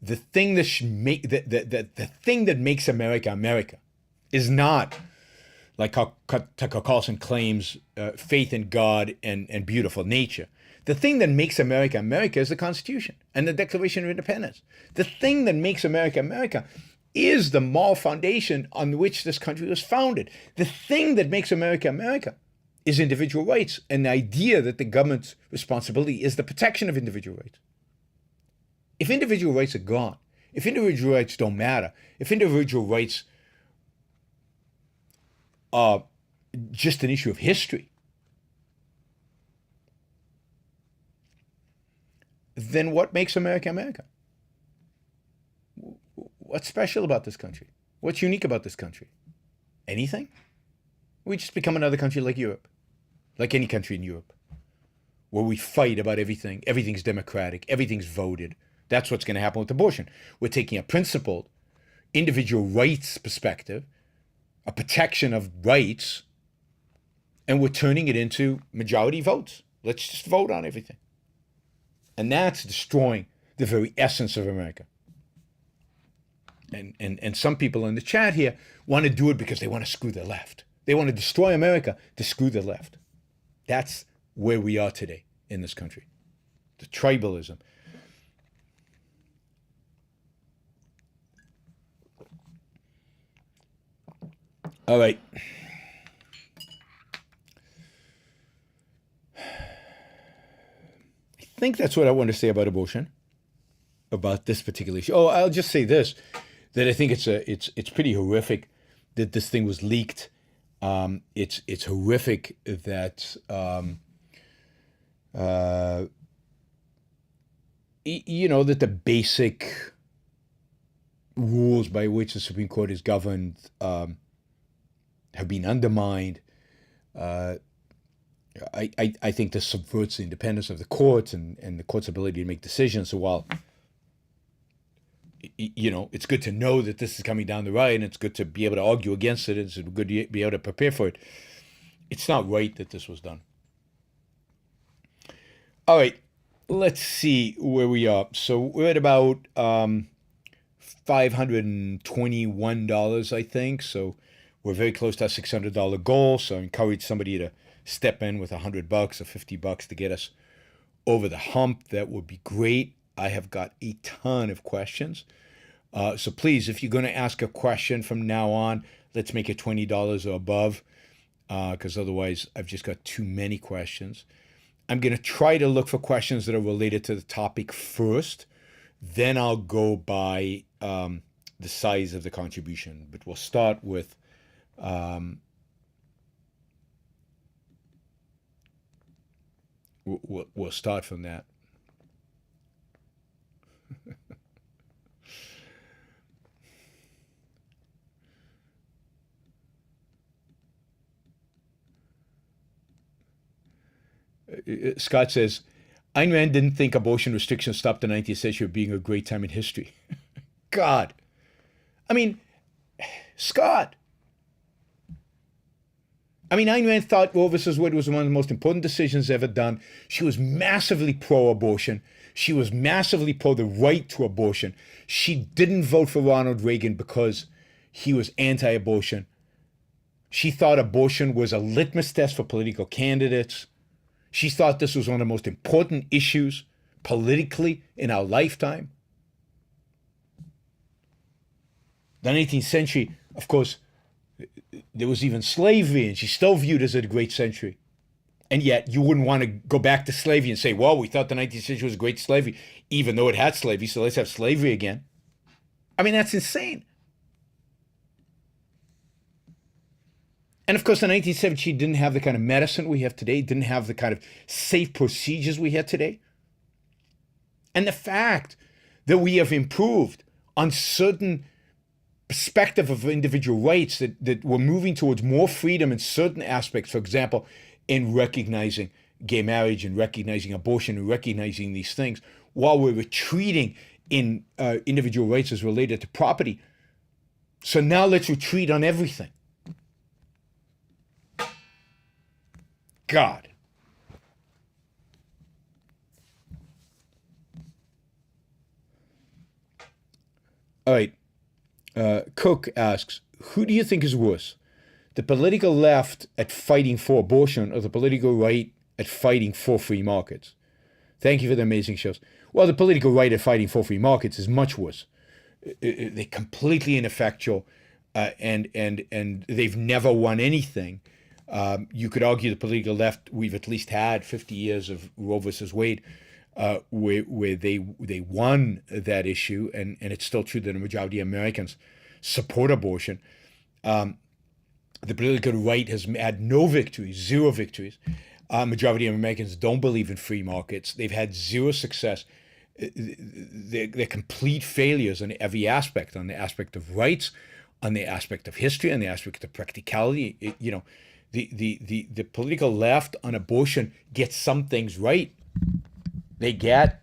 the thing that should make the thing that makes America America, is not, like how Tucker Carlson claims, faith in God and beautiful nature. The thing that makes America America is the Constitution and the Declaration of Independence. The thing that makes America America is the moral foundation on which this country was founded. The thing that makes America America is individual rights, and the idea that the government's responsibility is the protection of individual rights. If individual rights are gone, if individual rights don't matter, if individual rights are just an issue of history, then what makes America America? What's special about this country? What's unique about this country? Anything? We just become another country like Europe, like any country in Europe, where we fight about everything. Everything's democratic. Everything's voted. That's what's going to happen with abortion. We're taking a principled individual rights perspective, a protection of rights, and we're turning it into majority votes. Let's just vote on everything. And that's destroying the very essence of America. and some people in the chat here want to do it because they want to screw the left. They want to destroy America to screw the left. That's where we are today in this country. The tribalism. All right. I think that's what I want to say about abortion, about this particular issue. Oh, I'll just say this, that I think it's pretty horrific that this thing was leaked. It's horrific that that the basic rules by which the Supreme Court is governed have been undermined. I think this subverts the independence of the courts and the court's ability to make decisions. So while it's good to know that this is coming down the right, and it's good to be able to argue against it, it's good to be able to prepare for it, it's not right that this was done. All right, let's see where we are. So we're at about $521, I think. So we're very close to our $600 goal. So I encourage somebody to step in with $100 or $50 to get us over the hump. That would be great. I have got a ton of questions. So please, if you're going to ask a question from now on, let's make it $20 or above, because otherwise I've just got too many questions. I'm going to try to look for questions that are related to the topic first. Then I'll go by the size of the contribution. But we'll start with we'll start from that. Scott says, Ayn Rand didn't think abortion restrictions stopped the 19th century being a great time in history. God. I mean, Scott. I mean, Ayn Rand thought Roe versus Wade was one of the most important decisions ever done. She was massively pro-abortion. She was massively pro the right to abortion. She didn't vote for Ronald Reagan because he was anti-abortion. She thought abortion was a litmus test for political candidates. She thought this was one of the most important issues politically in our lifetime. The 19th century, of course, there was even slavery, and she's still viewed as a great century. And yet you wouldn't want to go back to slavery and say, well, we thought the 19th century was a great slavery, even though it had slavery, so let's have slavery again. I mean, that's insane. And of course, the 19th century didn't have the kind of medicine we have today, didn't have the kind of safe procedures we have today. And the fact that we have improved on certain perspective of individual rights, that we're moving towards more freedom in certain aspects, for example, in recognizing gay marriage and recognizing abortion and recognizing these things, while we're retreating in individual rights as related to property. So now let's retreat on everything. God. All right. Cook asks, who do you think is worse? The political left at fighting for abortion or the political right at fighting for free markets? Thank you for the amazing shows. Well, the political right at fighting for free markets is much worse. They're completely ineffectual, and they've never won anything. You could argue the political left, we've at least had 50 years of Roe versus Wade, where they won that issue, and it's still true that a majority of Americans support abortion. The political right has had no victories, zero victories. Majority of Americans don't believe in free markets. They've had zero success. They're complete failures on every aspect, on the aspect of rights, on the aspect of history, on the aspect of practicality. The political left on abortion gets some things right. They get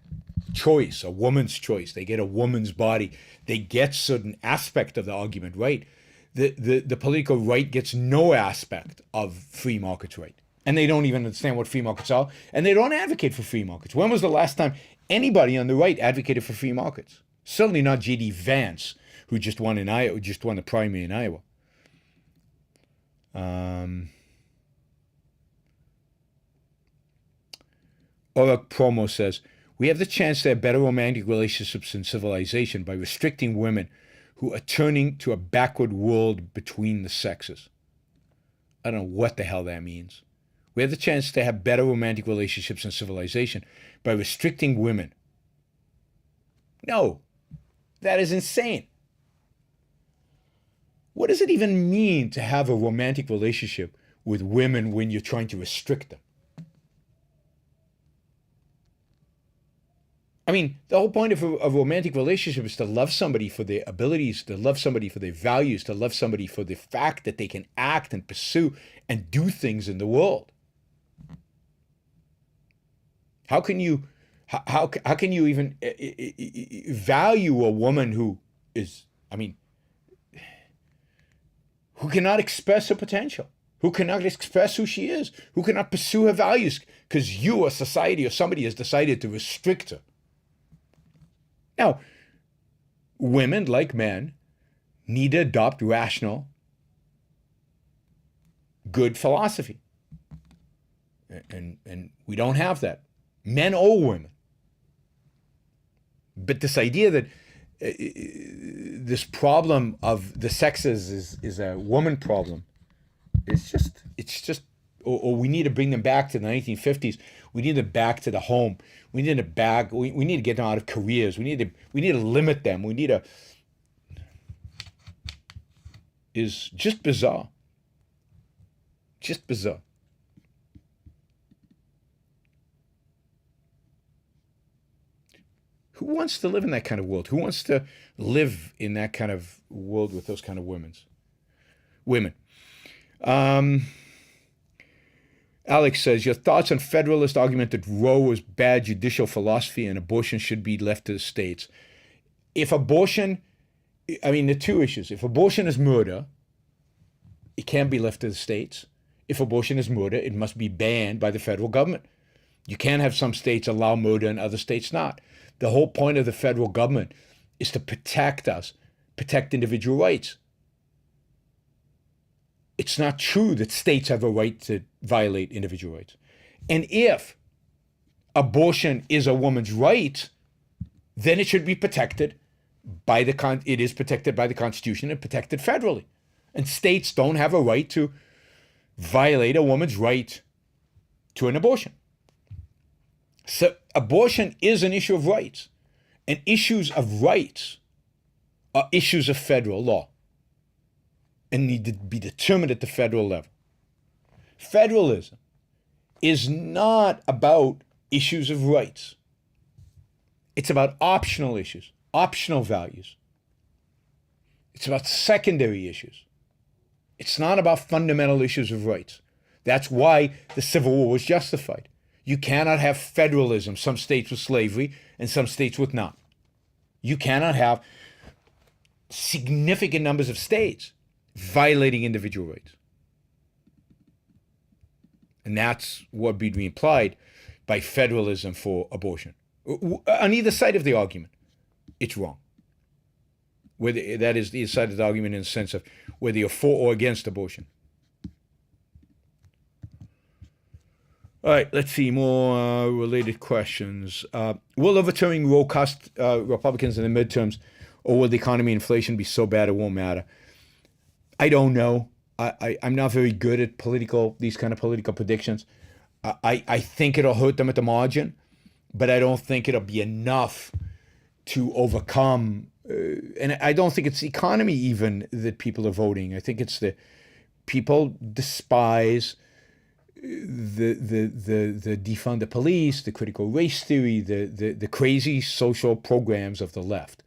choice, a woman's choice. They get a woman's body. They get certain aspect of the argument right. The political right gets no aspect of free markets right. And they don't even understand what free markets are. And they don't advocate for free markets. When was the last time anybody on the right advocated for free markets? Certainly not J.D. Vance, who just won in Iowa, just won the primary in Iowa. Orak Promo says, we have the chance to have better romantic relationships in civilization by restricting women who are turning to a backward world between the sexes. I don't know what the hell that means. We have the chance to have better romantic relationships in civilization by restricting women. No, that is insane. What does it even mean to have a romantic relationship with women when you're trying to restrict them? I mean, the whole point of a romantic relationship is to love somebody for their abilities, to love somebody for their values, to love somebody for the fact that they can act and pursue and do things in the world. How can you even value a woman who is, I mean, who cannot express her potential, who cannot express who she is, who cannot pursue her values because you or society or somebody has decided to restrict her? Now, women, like men, need to adopt rational, good philosophy. And we don't have that. Men or women. But this idea that this problem of the sexes is a woman problem, it's just, or we need to bring them back to the 1950s. We need them back to the home. We need them back. We need to get them out of careers. We need to limit them. We need to. Is just bizarre. Just bizarre. Who wants to live in that kind of world? Who wants to live in that kind of world with those kind of women? Alex says, your thoughts on Federalist argument that Roe was bad judicial philosophy and abortion should be left to the states. If abortion, I mean, the two issues. If abortion is murder, it can't be left to the states. If abortion is murder, it must be banned by the federal government. You can't have some states allow murder and other states not. The whole point of the federal government is to protect us, protect individual rights. It's not true that states have a right to violate individual rights. And if abortion is a woman's right, then it should be protected by it is protected by the Constitution and protected federally. And states don't have a right to violate a woman's right to an abortion. So abortion is an issue of rights. And issues of rights are issues of federal law and need to be determined at the federal level. Federalism is not about issues of rights. It's about optional issues, optional values. It's about secondary issues. It's not about fundamental issues of rights. That's why the Civil War was justified. You cannot have federalism, some states with slavery and some states with not. You cannot have significant numbers of states violating individual rights. And that's what would be implied by federalism for abortion. On either side of the argument, it's wrong. Whether that is the side of the argument in the sense of whether you're for or against abortion. All right, let's see more related questions. Will overturning Roe cost Republicans in the midterms, or will the economy and inflation be so bad it won't matter? I don't know. I'm not very good at these kind of political predictions. I think it'll hurt them at the margin, but I don't think it'll be enough to overcome. And I don't think it's the economy even that people are voting. I think it's the people despise the defund the police, the critical race theory, the crazy social programs of the left.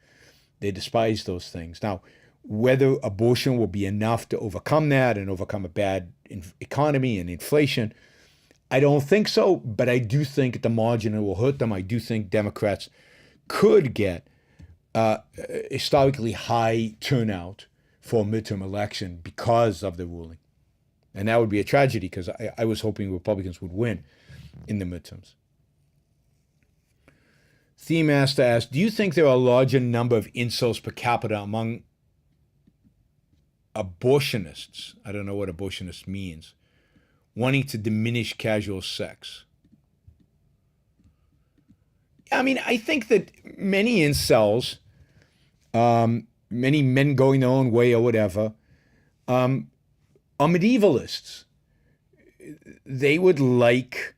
They despise those things. Now, whether abortion will be enough to overcome that and overcome a bad economy and inflation, I don't think so, but I do think at the margin it will hurt them. I do think Democrats could get historically high turnout for a midterm election because of the ruling. And that would be a tragedy because I was hoping Republicans would win in the midterms. Theme Master asks, do you think there are a larger number of incels per capita among abortionists, I don't know what abortionist means, wanting to diminish casual sex. I mean, I think that many incels, many men going their own way or whatever, are medievalists. They would like,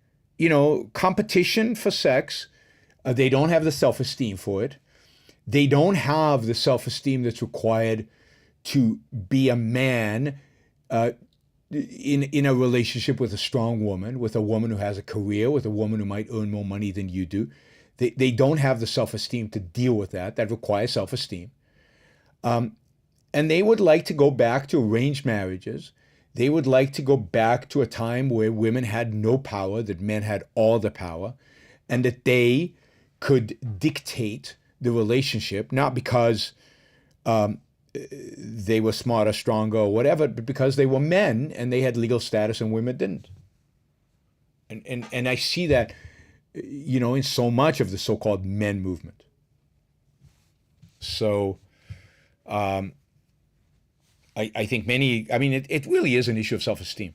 competition for sex. They don't have the self-esteem for it. They don't have the self-esteem that's required to be a man in a relationship with a strong woman, with a woman who has a career, with a woman who might earn more money than you do. They don't have the self-esteem to deal with that. That requires self-esteem. And they would like to go back to arranged marriages. They would like to go back to a time where women had no power, that men had all the power, and that they could dictate the relationship, not because they were smarter, stronger, or whatever, but because they were men and they had legal status and women didn't. And I see that, in so much of the so-called men movement. So I think it really is an issue of self-esteem.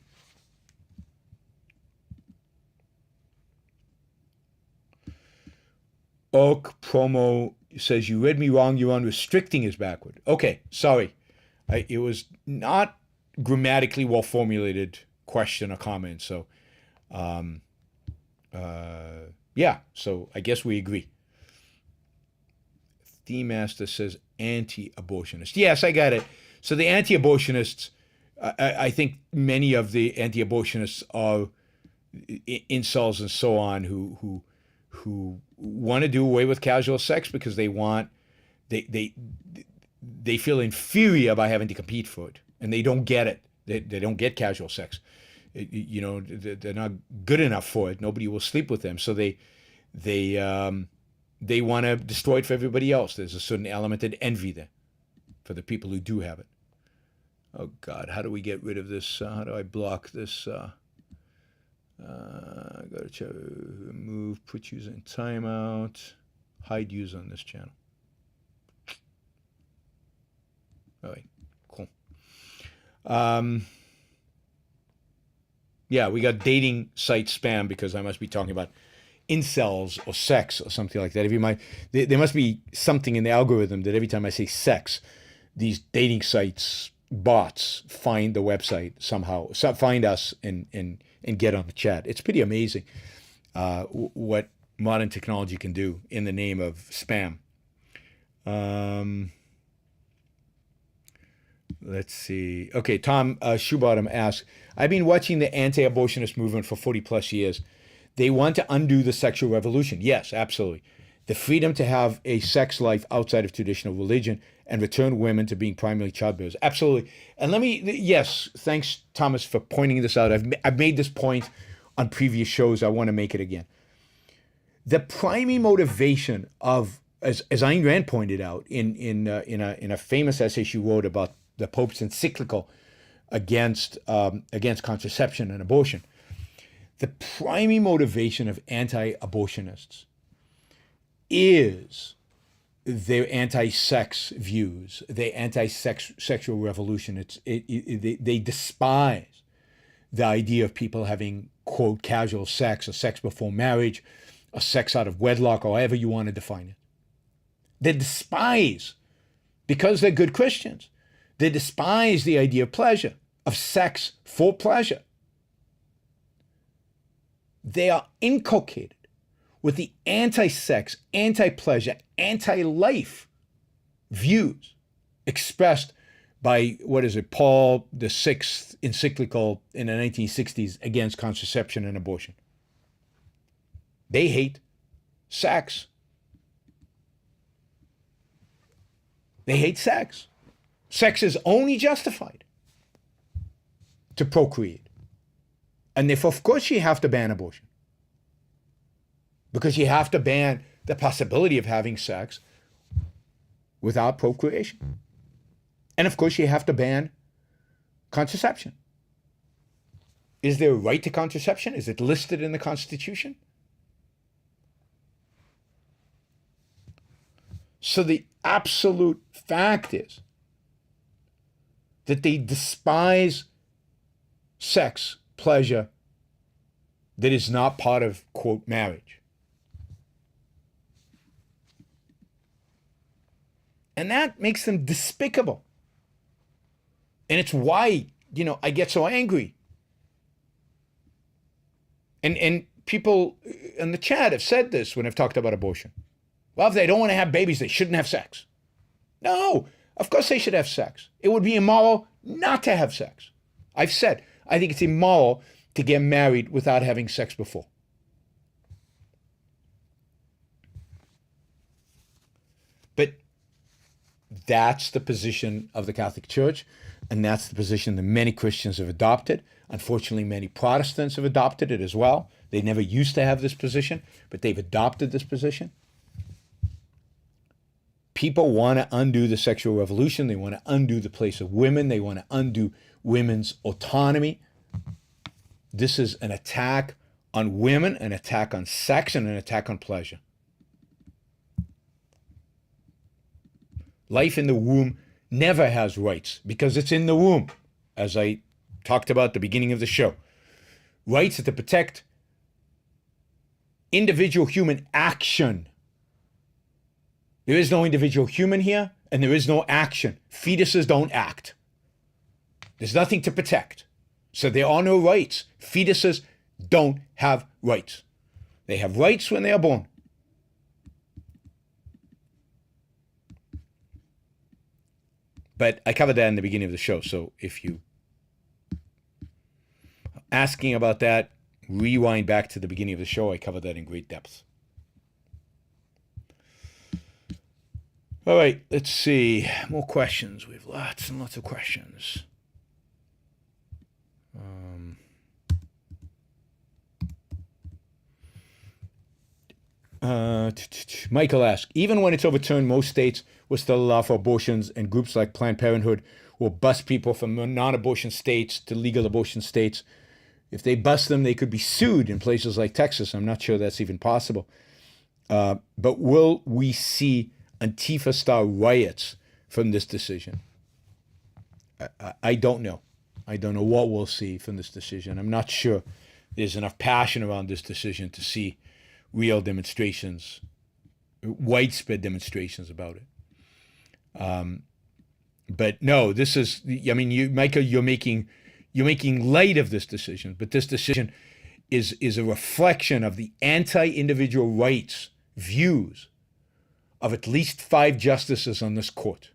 Oak Promo says, you read me wrong, Yaron. Restricting is backward. Okay, sorry. It was not grammatically well-formulated question or comment. So, so I guess we agree. Theme Master says anti-abortionist. Yes, I got it. So the anti-abortionists, I think many of the anti-abortionists are incels and so on who want to do away with casual sex because they feel inferior by having to compete for it, and they don't get it. They don't get casual sex. They're not good enough for it. Nobody will sleep with them, so they want to destroy it for everybody else. There's a certain element of envy there for the people who do have it. Oh God, how do we get rid of this? How do I block this? Go to remove, put user in timeout, hide user on this channel. All right, cool. We got dating site spam because I must be talking about incels or sex or something like that. There must be something in the algorithm that every time I say sex, these dating sites bots find the website somehow, find us and get on the chat. It's pretty amazing what modern technology can do in the name of spam. Let's see. Okay, Tom Shoebottom asks, I've been watching the anti-abortionist movement for 40 plus years. They want to undo the sexual revolution. Yes, absolutely. The freedom to have a sex life outside of traditional religion and return women to being primarily childbearers. Absolutely. And thanks, Thomas, for pointing this out. I've made this point on previous shows. I want to make it again. The primary motivation of, as Ayn Rand pointed out in a famous essay she wrote about the Pope's encyclical against contraception and abortion, the primary motivation of anti-abortionists is their anti-sex views, their anti-sexual revolution. They despise the idea of people having, quote, casual sex or sex before marriage or sex out of wedlock or however you want to define it. They despise, because they're good Christians, they despise the idea of pleasure, of sex for pleasure. They are inculcated with the anti-sex, anti-pleasure, anti-life views expressed by, Paul VI encyclical in the 1960s against contraception and abortion. They hate sex. They hate sex. Sex is only justified to procreate. And if, of course, you have to ban abortion. Because you have to ban the possibility of having sex without procreation. And of course, you have to ban contraception. Is there a right to contraception? Is it listed in the Constitution? So the absolute fact is that they despise sex, pleasure that is not part of, quote, marriage. And that makes them despicable. And it's why, I get so angry. And people in the chat have said this when I've talked about abortion. Well, if they don't want to have babies, they shouldn't have sex. No, of course they should have sex. It would be immoral not to have sex. I've said, I think it's immoral to get married without having sex before. But that's the position of the Catholic Church, and that's the position that many Christians have adopted. Unfortunately, many Protestants have adopted it as well. They never used to have this position, but they've adopted this position. People want to undo the sexual revolution. They want to undo the place of women. They want to undo women's autonomy. This is an attack on women, an attack on sex, and an attack on pleasure. Life in the womb never has rights because it's in the womb, as I talked about at the beginning of the show. Rights are to protect individual human action. There is no individual human here, and there is no action. Fetuses don't act. There's nothing to protect. So there are no rights. Fetuses don't have rights. They have rights when they are born. But I covered that in the beginning of the show, so if you are asking about that, rewind back to the beginning of the show. I covered that in great depth. All right, let's see. More questions. We have lots and lots of questions. Michael asks, even when it's overturned, most states will still allow for abortions, and groups like Planned Parenthood will bus people from non-abortion states to legal abortion states. If they bust them, they could be sued in places like Texas. I'm not sure that's even possible. But will we see Antifa-style riots from this decision? I don't know. I don't know what we'll see from this decision. I'm not sure there's enough passion around this decision to see real demonstrations, widespread demonstrations about it. But no, this is, I mean, Michael, you're making light of this decision, but this decision is a reflection of the anti-individual rights views of at least 5 justices on this court.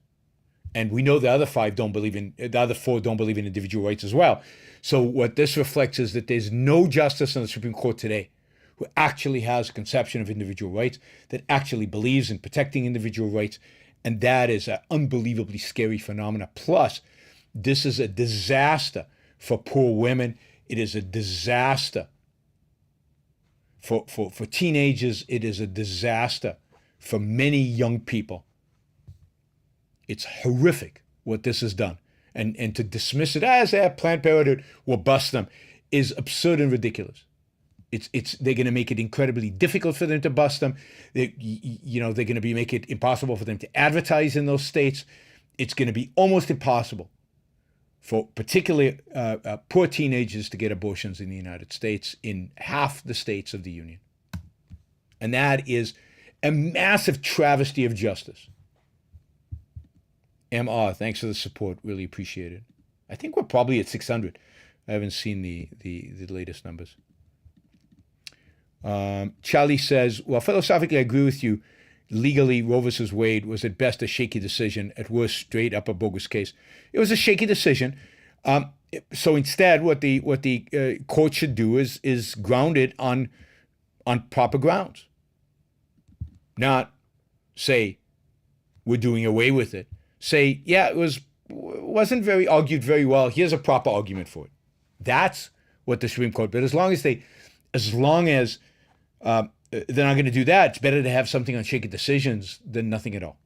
And we know the other 4 don't believe in individual rights as well. So what this reflects is that there's no justice on the Supreme Court today who actually has a conception of individual rights, that actually believes in protecting individual rights. And that is an unbelievably scary phenomenon. Plus, this is a disaster for poor women. It is a disaster for teenagers. It is a disaster for many young people. It's horrific what this has done. And to dismiss it as Planned Parenthood will bust them is absurd and ridiculous. They're going to make it incredibly difficult for them to bust them. They're going to make it impossible for them to advertise in those states. It's going to be almost impossible for particularly poor teenagers to get abortions in the United States in half the states of the Union. And that is a massive travesty of justice. MR, thanks for the support. Really appreciate it. I think we're probably at 600. I haven't seen the latest numbers. Charlie says, well, philosophically, I agree with you. Legally, Roe versus Wade was at best a shaky decision, at worst, straight up a bogus case. It was a shaky decision. So instead, what the court should do is ground it on proper grounds. Not say we're doing away with it. Say, yeah, it wasn't argued very well. Here's a proper argument for it. That's what the Supreme Court. But as long as they're not going to do that, it's better to have something on shaky decisions than nothing at all.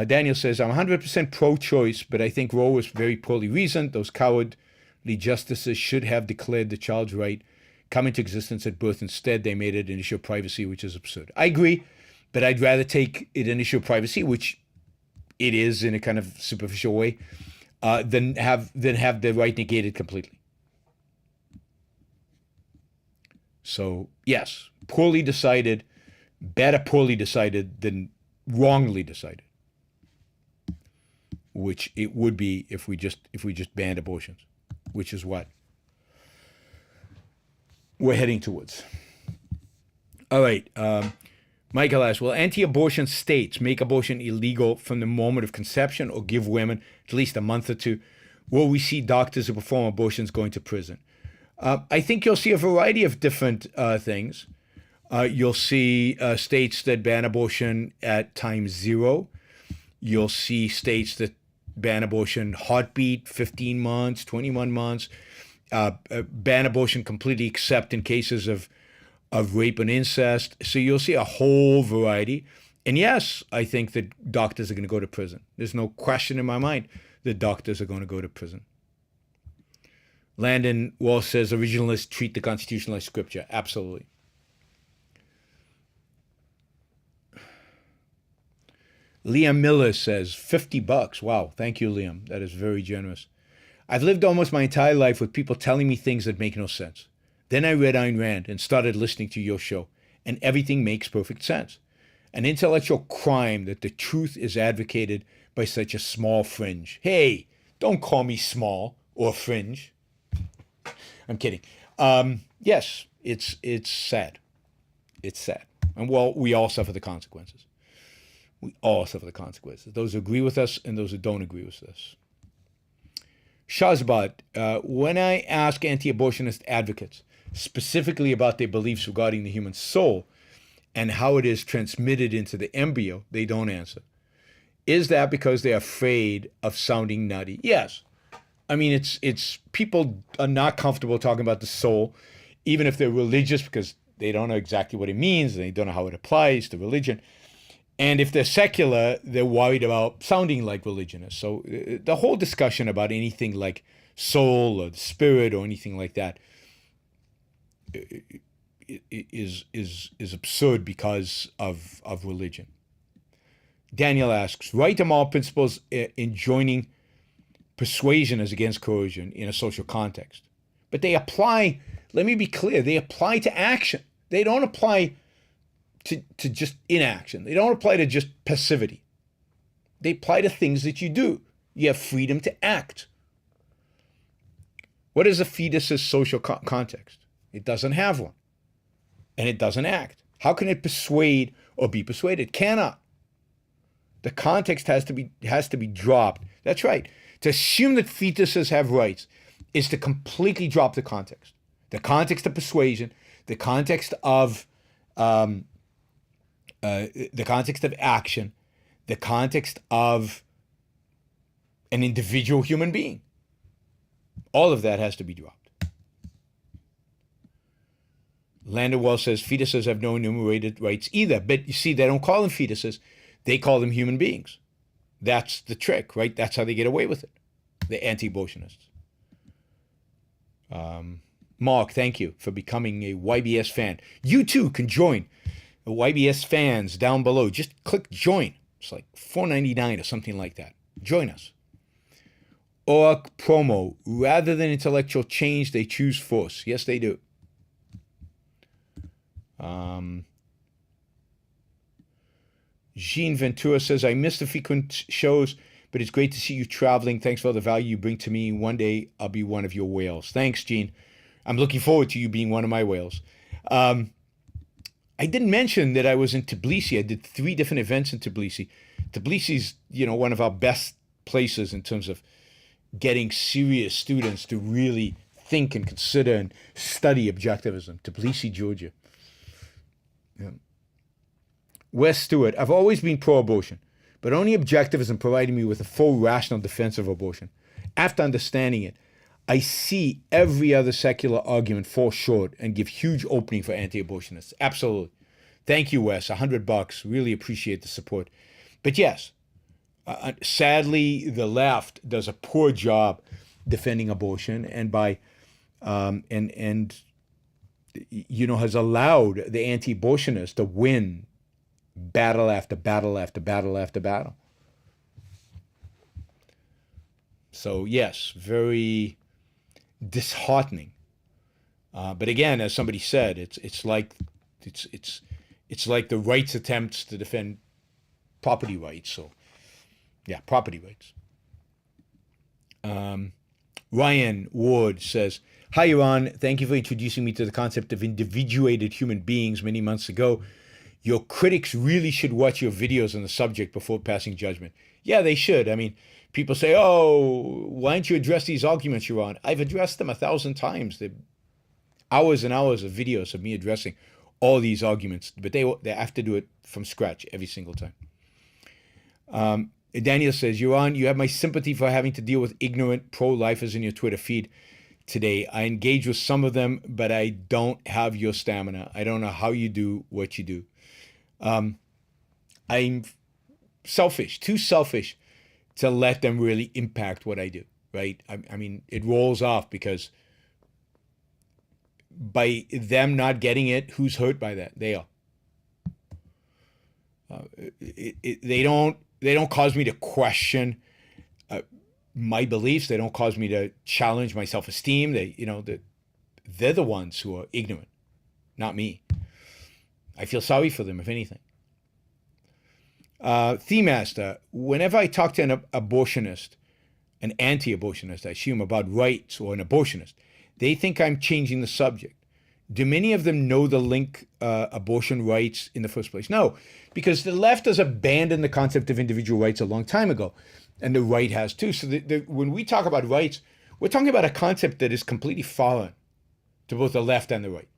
Daniel says, I'm 100% pro-choice, but I think Roe was very poorly reasoned. Those cowardly justices should have declared the child's right come into existence at birth. Instead, they made it an issue of privacy, which is absurd. I agree, but I'd rather take it an issue of privacy, which it is in a kind of superficial way, than have the right negated completely. So, yes, poorly decided, better poorly decided than wrongly decided, which it would be if we just banned abortions, which is what we're heading towards. All right. Michael asks, will anti-abortion states make abortion illegal from the moment of conception or give women at least a month or two? Will we see doctors who perform abortions going to prison? I think you'll see a variety of different things. You'll see states that ban abortion at time 0. You'll see states that ban abortion heartbeat, 15 months, 21 months. Ban abortion completely except in cases of rape and incest. So you'll see a whole variety. And yes, I think that doctors are going to go to prison. There's no question in my mind that doctors are going to go to prison. Landon Wall says originalists treat the Constitution like scripture. Absolutely. Liam Miller says $50. Wow. Thank you, Liam. That is very generous. I've lived almost my entire life with people telling me things that make no sense. Then I read Ayn Rand and started listening to your show, and everything makes perfect sense. An intellectual crime that the truth is advocated by such a small fringe. Hey, don't call me small or fringe. I'm kidding. Yes, it's sad. It's sad. And well, we all suffer the consequences. We all suffer the consequences. Those who agree with us and those who don't agree with us. Shazbad, when I ask anti-abortionist advocates specifically about their beliefs regarding the human soul and how it is transmitted into the embryo, they don't answer. Is that because they're afraid of sounding nutty? Yes. I mean, it's people are not comfortable talking about the soul, even if they're religious, because they don't know exactly what it means, and they don't know how it applies to religion. And if they're secular, they're worried about sounding like religionists. So the whole discussion about anything like soul or the spirit or anything like that is absurd because of religion. Daniel asks, right to moral principles in joining persuasion as against coercion in a social context. But they apply, let me be clear, they apply to action. They don't apply to just inaction. They don't apply to just passivity. They apply to things that you do. You have freedom to act. What is a fetus's social context? It doesn't have one. And it doesn't act. How can it persuade or be persuaded? It cannot. The context has to be dropped. That's right. To assume that fetuses have rights is to completely drop the context. The context of persuasion, the context of action, the context of an individual human being. All of that has to be dropped. Landon Wells says fetuses have no enumerated rights either. But you see, they don't call them fetuses. They call them human beings. That's the trick, right? That's how they get away with it. The anti-abortionists. Mark, thank you for becoming a YBS fan. You too can join the YBS fans down below. Just click join. It's like $4.99 or something like that. Join us. Orc promo. Rather than intellectual change, they choose force. Yes, they do. Jean Ventura says, I miss the frequent shows, but it's great to see you traveling. Thanks for all the value you bring to me. One day I'll be one of your whales. Thanks, Jean. I'm looking forward to you being one of my whales. I didn't mention that I was in Tbilisi. I did 3 different events in Tbilisi. Tbilisi's, one of our best places in terms of getting serious students to really think and consider and study objectivism. Tbilisi, Georgia. Yeah. Wes Stewart, I've always been pro-abortion, but only objectivism provided me with a full rational defense of abortion. After understanding it, I see every other secular argument fall short and give huge opening for anti-abortionists. Absolutely. Thank you, Wes. $100. Really appreciate the support. But yes, Sadly, the left does a poor job defending abortion, and by and has allowed the anti-abortionists to win battle after battle after battle after battle. So yes, very disheartening. But again, as somebody said, it's like the right's attempts to defend property rights. So yeah, property rights. Ryan Ward says, "Hi, Yaron. Thank you for introducing me to the concept of individuated human beings many months ago. Your critics really should watch your videos on the subject before passing judgment." Yeah, they should. I mean, people say, "Oh, why don't you address these arguments, Yaron?" I've addressed them 1,000 times. They're hours and hours of videos of me addressing all these arguments, but they have to do it from scratch every single time. Daniel says, "Yaron, you have my sympathy for having to deal with ignorant pro-lifers in your Twitter feed today. I engage with some of them, but I don't have your stamina. I don't know how you do what you do." I'm selfish, too selfish to let them really impact what I do, right? I mean, it rolls off because by them not getting it, who's hurt by that? They are. They don't cause me to question my beliefs. They don't cause me to challenge my self-esteem. They're the ones who are ignorant, not me. I feel sorry for them, if anything. Themaster, whenever I talk to an abortionist, an anti-abortionist, I assume, about rights, or an abortionist, they think I'm changing the subject. Do many of them know the link abortion rights in the first place? No, because the left has abandoned the concept of individual rights a long time ago, and the right has too. So when we talk about rights, we're talking about a concept that is completely foreign to both the left and the right.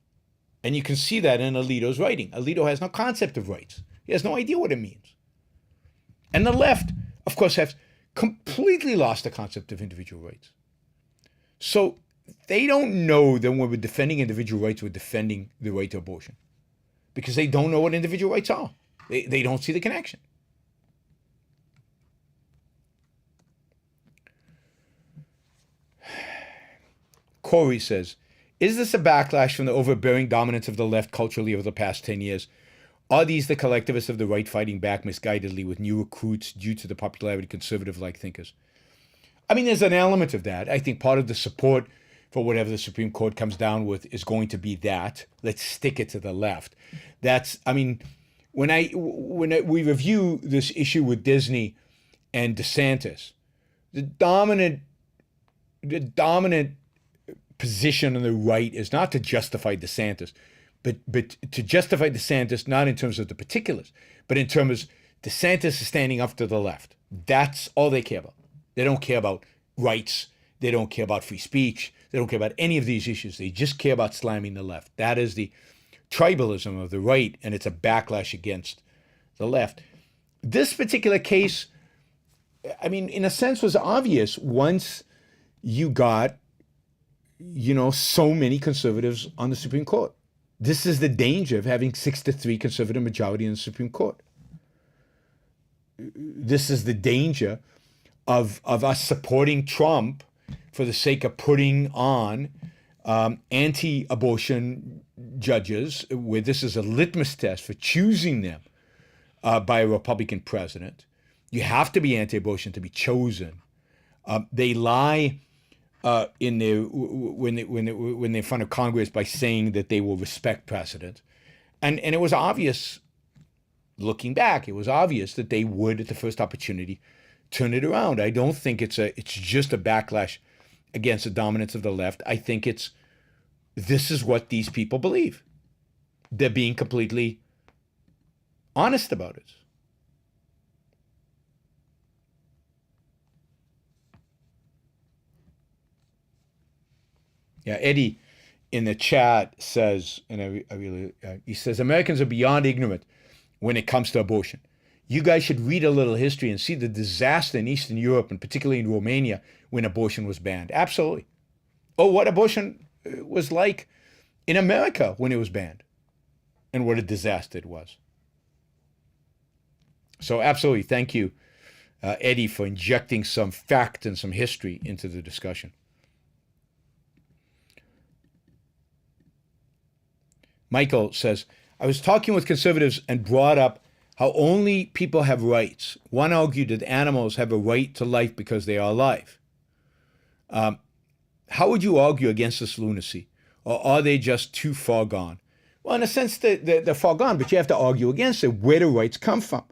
And you can see that in Alito's writing. Alito has no concept of rights. He has no idea what it means. And the left, of course, has completely lost the concept of individual rights. So they don't know that when we're defending individual rights, we're defending the right to abortion, because they don't know what individual rights are. They don't see the connection. Corey says, "Is this a backlash from the overbearing dominance of the left culturally over the past 10 years? Are these the collectivists of the right fighting back misguidedly with new recruits due to the popularity of conservative-like thinkers?" I mean, there's an element of that. I think part of the support for whatever the Supreme Court comes down with is going to be that. Let's stick it to the left. We review this issue with Disney and DeSantis, the dominant position on the right is not to justify DeSantis, but to justify DeSantis not in terms of the particulars, but in terms of DeSantis is standing up to the left. That's all they care about. They don't care about rights. They don't care about free speech. They don't care about any of these issues. They just care about slamming the left. That is the tribalism of the right, and it's a backlash against the left. This particular case, I mean, in a sense, was obvious once you got, so many conservatives on the Supreme Court. This is the danger of having 6-3 conservative majority in the Supreme Court. This is the danger of us supporting Trump for the sake of putting on anti-abortion judges, where this is a litmus test for choosing them by a Republican president. You have to be anti-abortion to be chosen. They lie when they're in front of Congress by saying that they will respect precedent, and it was obvious. Looking back, it was obvious that they would, at the first opportunity, turn it around. I don't think it's just a backlash against the dominance of the left. I think this is what these people believe. They're being completely honest about it. Yeah, Eddie in the chat says, and he says, Americans are beyond ignorant when it comes to abortion. You guys should read a little history and see the disaster in Eastern Europe, and particularly in Romania, when abortion was banned. Absolutely. Oh, what abortion was like in America when it was banned, and what a disaster it was. So absolutely, thank you Eddie, for injecting some fact and some history into the discussion. Michael says, I was talking with conservatives and brought up how only people have rights. One argued that animals have a right to life because they are alive. How would you argue against this lunacy? Or are they just too far gone? Well, in a sense, they're far gone, but you have to argue against it. Where do rights come from?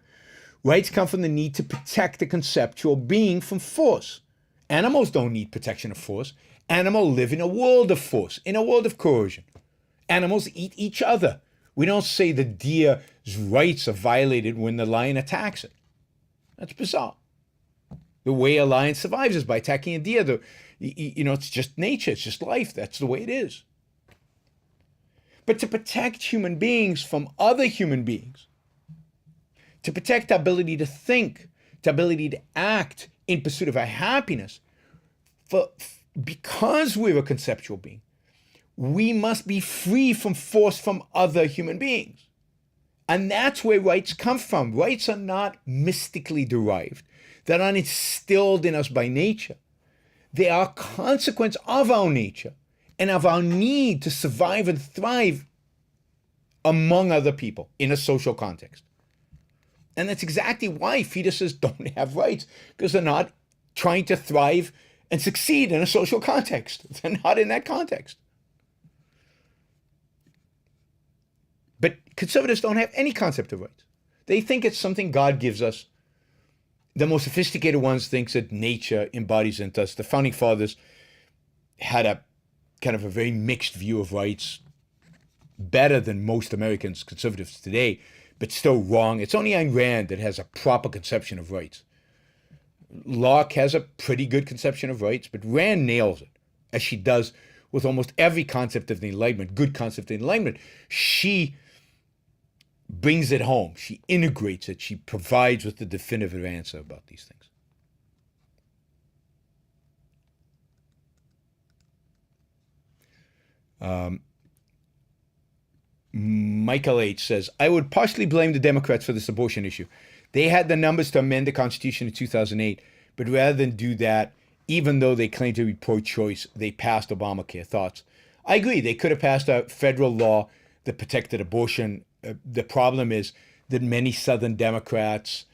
Rights come from the need to protect the conceptual being from force. Animals don't need protection of force. Animals live in a world of force, in a world of coercion. Animals eat each other. We don't say the deer's rights are violated when the lion attacks it. That's bizarre. The way a lion survives is by attacking a deer. It's just nature. It's just life. That's the way it is. But to protect human beings from other human beings, to protect the ability to think, the ability to act in pursuit of our happiness, because we're a conceptual being, we must be free from force from other human beings. And that's where rights come from. Rights are not mystically derived. They're not instilled in us by nature. They are a consequence of our nature and of our need to survive and thrive among other people in a social context. And that's exactly why fetuses don't have rights, because they're not trying to thrive and succeed in a social context. They're not in that context. But conservatives don't have any concept of rights. They think it's something God gives us. The most sophisticated ones think that nature embodies into us. The founding fathers had a kind of a very mixed view of rights, better than most Americans, conservatives today, but still wrong. It's only Ayn Rand that has a proper conception of rights. Locke has a pretty good conception of rights, but Rand nails it, as she does with almost every concept of the Enlightenment, good concept of the Enlightenment. She brings it home. She integrates it. She provides with the definitive answer about these things. Michael H. says, I would partially blame the Democrats for this abortion issue. They had the numbers to amend the Constitution in 2008, but rather than do that, even though they claim to be pro-choice, they passed Obamacare. Thoughts? I agree. They could have passed a federal law that protected abortion. The problem is that many Southern Democrats,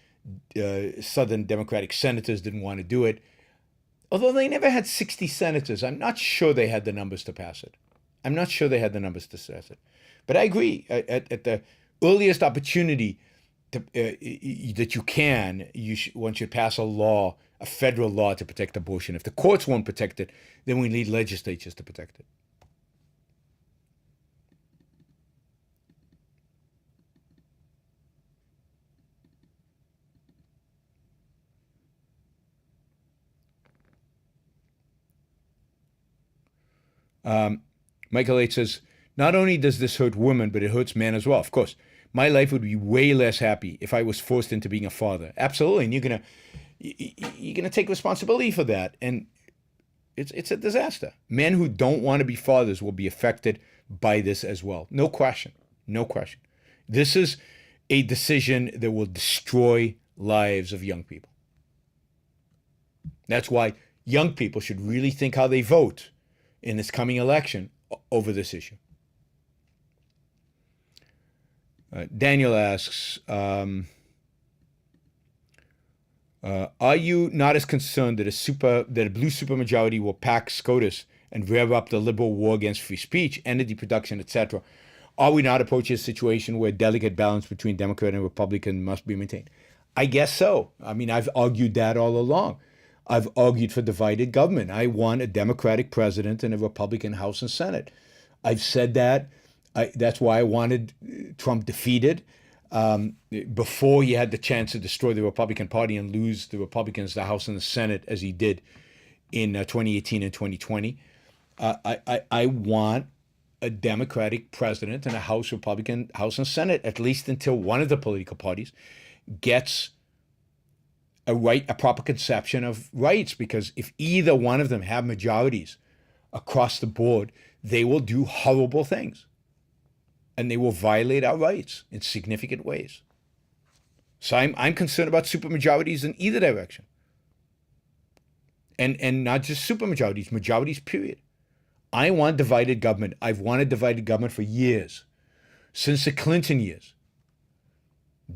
Southern Democratic senators didn't want to do it. Although they never had 60 senators, I'm not sure they had the numbers to pass it. But I agree. At the earliest opportunity that you can, one should pass a law, a federal law to protect abortion. If the courts won't protect it, then we need legislatures to protect it. Michael H. says, not only does this hurt women, but it hurts men as well. Of course, my life would be way less happy if I was forced into being a father. Absolutely. And you're gonna take responsibility for that. And it's a disaster. Men who don't want to be fathers will be affected by this as well. No question. This is a decision that will destroy lives of young people. That's why young people should really think how they vote in this coming election over this issue. Daniel asks, are you not as concerned that a blue supermajority will pack SCOTUS and rev up the liberal war against free speech, energy production, etc.? Are we not approaching a situation where a delicate balance between Democrat and Republican must be maintained? I guess so. I mean, I've argued that all along. I've argued for divided government. I want a Democratic president and a Republican House and Senate. I've said that. That's why I wanted Trump defeated before he had the chance to destroy the Republican Party and lose the Republicans, the House and the Senate, as he did in 2018 and 2020. I want a Democratic president and a Republican House and Senate, at least until one of the political parties gets a proper conception of rights. Because if either one of them have majorities across the board, they will do horrible things. And they will violate our rights in significant ways. So I'm concerned about supermajorities in either direction. And not just supermajorities, majorities, period. I want divided government. I've wanted divided government for years, since the Clinton years.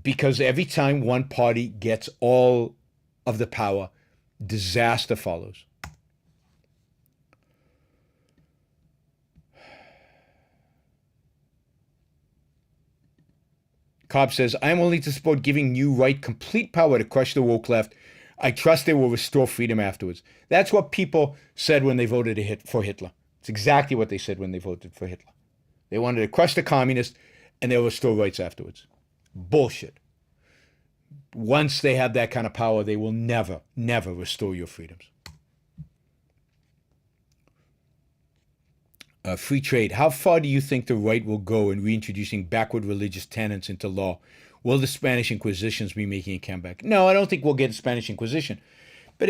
Because every time one party gets all of the power, disaster follows. Cobb says, I am willing to support giving New Right complete power to crush the woke left. I trust they will restore freedom afterwards. That's what people said when they voted for Hitler. It's exactly what they said when they voted for Hitler. They wanted to crush the communists and they'll restore rights afterwards. Bullshit. Once they have that kind of power, they will never, never restore your freedoms. Free trade. How far do you think the right will go in reintroducing backward religious tenets into law? Will the Spanish Inquisitions be making a comeback? No, I don't think we'll get a Spanish Inquisition. But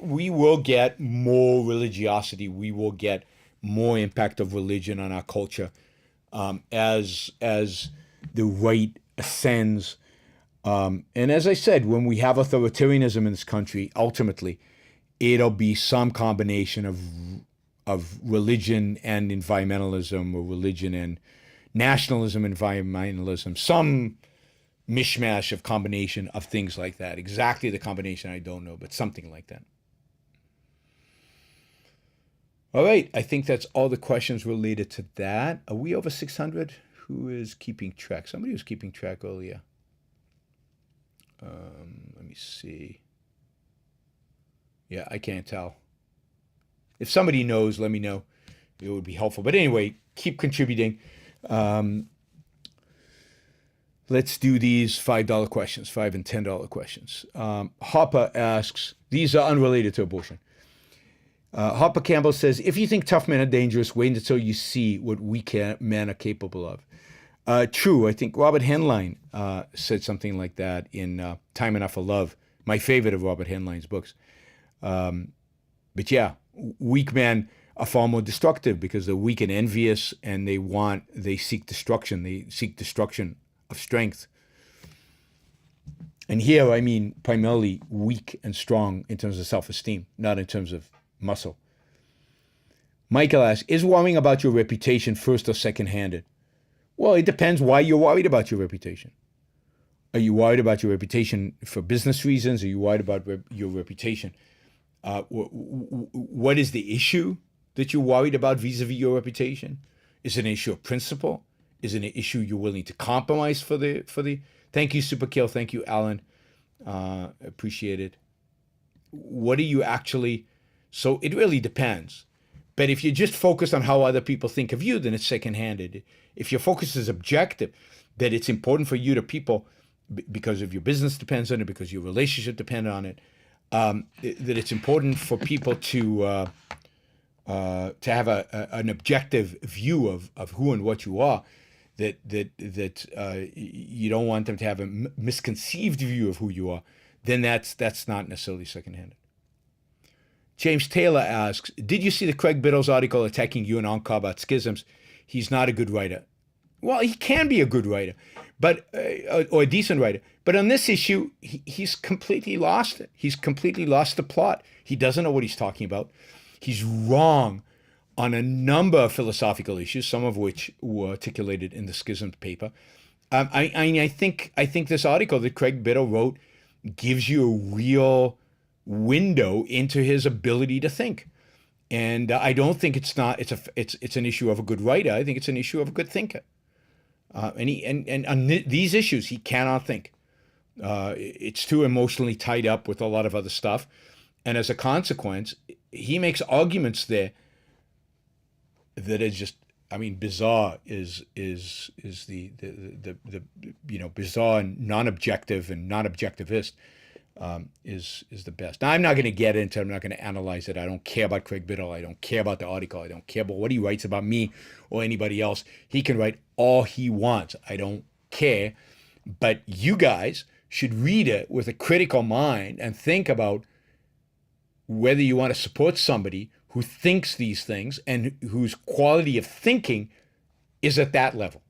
we will get more religiosity. We will get more impact of religion on our culture as the right ascends. And as I said, when we have authoritarianism in this country, ultimately, it'll be some combination of religion and environmentalism, or religion and nationalism, environmentalism, some mishmash of combination of things like that. Exactly the combination, I don't know, but something like that. All right, I think that's all the questions related to that. Are we over 600? Who is keeping track? Somebody was keeping track earlier. Let me see. Yeah, I can't tell. If somebody knows, let me know. It would be helpful. But anyway, keep contributing. Let's do these $5 questions, $5 and $10 questions. Harper asks, these are unrelated to abortion. Harper Campbell says, if you think tough men are dangerous, wait until you see what weak men are capable of. True. I think Robert Heinlein said something like that in Time Enough for Love, my favorite of Robert Heinlein's books. But yeah, weak men are far more destructive because they're weak and envious, and they seek destruction. They seek destruction of strength. And here, I mean primarily weak and strong in terms of self-esteem, not in terms of muscle. Michael asks, is worrying about your reputation first or second-handed? Well, it depends why you're worried about your reputation. Are you worried about your reputation for business reasons? Are you worried about your reputation? What is the issue that you're worried about vis-a-vis your reputation? Is it an issue of principle? Is it an issue you're willing to compromise for the? Thank you, Superkill. Thank you, Alan. Appreciate it. What are you actually? So it really depends. But if you're just focused on how other people think of you, then it's second-handed. If your focus is objective, that it's important for you to people because of your business depends on it, because your relationship depends on it, that it's important for people to have an objective view of who and what you are, that you don't want them to have a misconceived view of who you are, then that's not necessarily second-handed. James Taylor asks, did you see the Craig Biddle's article attacking you and Ankar about schisms? He's not a good writer. Well, he can be a good writer, but or a decent writer. But on this issue, he's completely lost it. He's completely lost the plot. He doesn't know what he's talking about. He's wrong on a number of philosophical issues, some of which were articulated in the Schisms paper. I think this article that Craig Biddle wrote gives you a real window into his ability to think. And I don't think it's an issue of a good writer. I think it's an issue of a good thinker. And on these issues, he cannot think. It's too emotionally tied up with a lot of other stuff. And as a consequence, he makes arguments there that is just, I mean, bizarre is the bizarre and non-objective and non-objectivist is the best. Now, I'm not going to get into it. I'm not going to analyze it. I don't care about Craig Biddle. I don't care about the article. I don't care about what he writes about me or anybody else. He can write all he wants. I don't care. But you guys should read it with a critical mind and think about whether you want to support somebody who thinks these things and whose quality of thinking is at that level.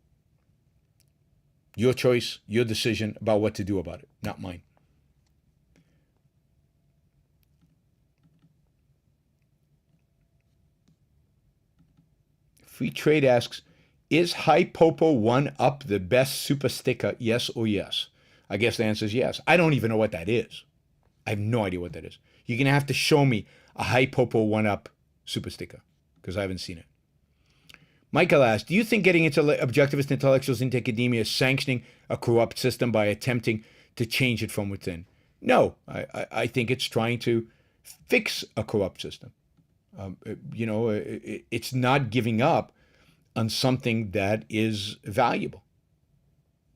Your choice, your decision about what to do about it, not mine. Free Trade asks, is High Popo 1-Up the best super sticker, yes or yes? I guess the answer is yes. I don't even know what that is. I have no idea what that is. You're going to have to show me a High Popo 1-Up super sticker because I haven't seen it. Michael asks, do you think getting into objectivist intellectuals into academia is sanctioning a corrupt system by attempting to change it from within? No, I think it's trying to fix a corrupt system. It's not giving up on something that is valuable,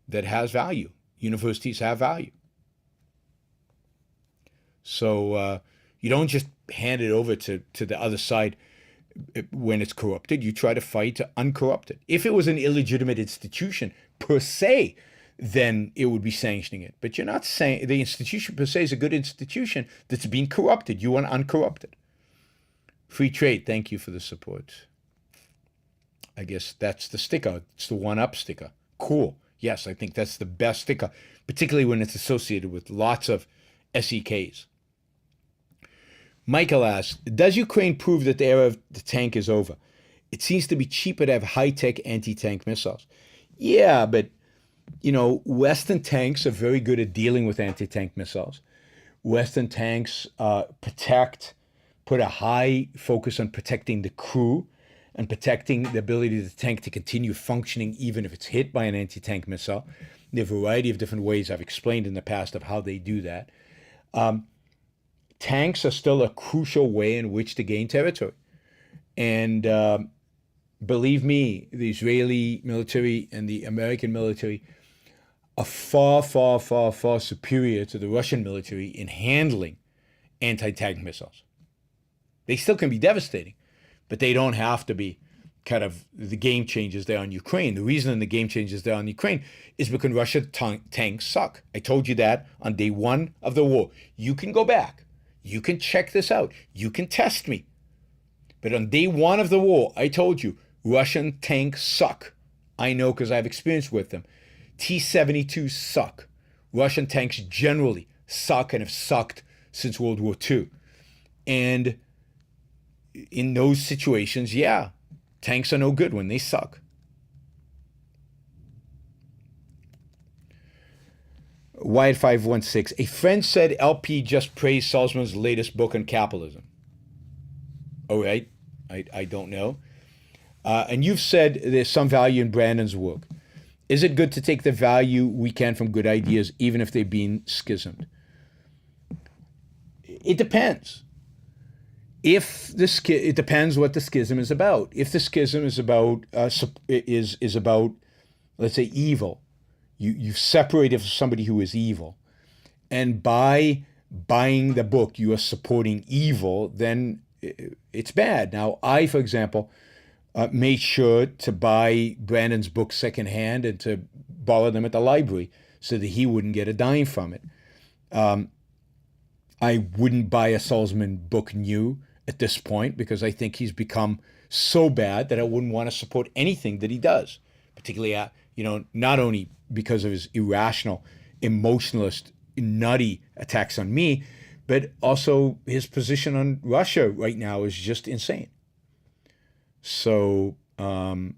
that has value. Universities have value. So you don't just hand it over to the other side when it's corrupted. You try to fight to uncorrupt it. If it was an illegitimate institution per se, then it would be sanctioning it. But you're not saying the institution per se is a good institution that's being corrupted. You want to uncorrupt it. Free Trade, thank you for the support. I guess that's the sticker. It's the 1-Up sticker. Cool. Yes, I think that's the best sticker, particularly when it's associated with lots of SEKs. Michael asks, does Ukraine prove that the era of the tank is over? It seems to be cheaper to have high-tech anti-tank missiles. Yeah, but, Western tanks are very good at dealing with anti-tank missiles. Western tanks put a high focus on protecting the crew and protecting the ability of the tank to continue functioning even if it's hit by an anti-tank missile. There are a variety of different ways I've explained in the past of how they do that. Tanks are still a crucial way in which to gain territory. And believe me, the Israeli military and the American military are far, far, far, far superior to the Russian military in handling anti-tank missiles. They still can be devastating, but they don't have to be kind of the game changers there on Ukraine. The reason the game changers there on Ukraine is because Russian tanks suck. I told you that on day one of the war. You can go back. You can check this out. You can test me. But on day one of the war, I told you, Russian tanks suck. I know because I have experience with them. T-72 suck. Russian tanks generally suck and have sucked since World War II. And in those situations, yeah, tanks are no good when they suck. Wyatt 516. A friend said LP just praised Salzman's latest book on capitalism. All right. I don't know. And you've said there's some value in Brandon's work. Is it good to take the value we can from good ideas, even if they've been schismed? It depends. It depends what the schism is about. If the schism is about is about, let's say, evil, you've separated from somebody who is evil, and by buying the book you are supporting evil, then it's bad. Now, I, for example, made sure to buy Brandon's books secondhand and to borrow them at the library so that he wouldn't get a dime from it. I wouldn't buy a Salzman book new at this point because I think he's become so bad that I wouldn't want to support anything that he does, particularly, not only because of his irrational, emotionalist, nutty attacks on me, but also his position on Russia right now is just insane. So, and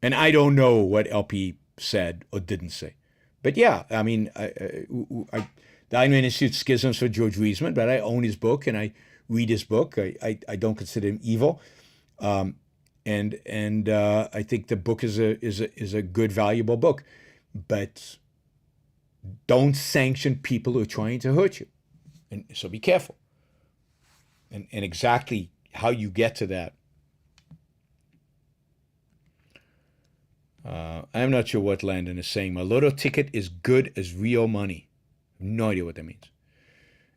I don't know what LP said or didn't say. But yeah, I mean, the Iron Institute schisms for George Reisman, but I own his book and I read his book. I don't consider him evil. And I think the book is a good, valuable book. But don't sanction people who are trying to hurt you. And so be careful. And exactly how you get to that. I'm not sure what Landon is saying. My lotto ticket is good as real money. I have no idea what that means.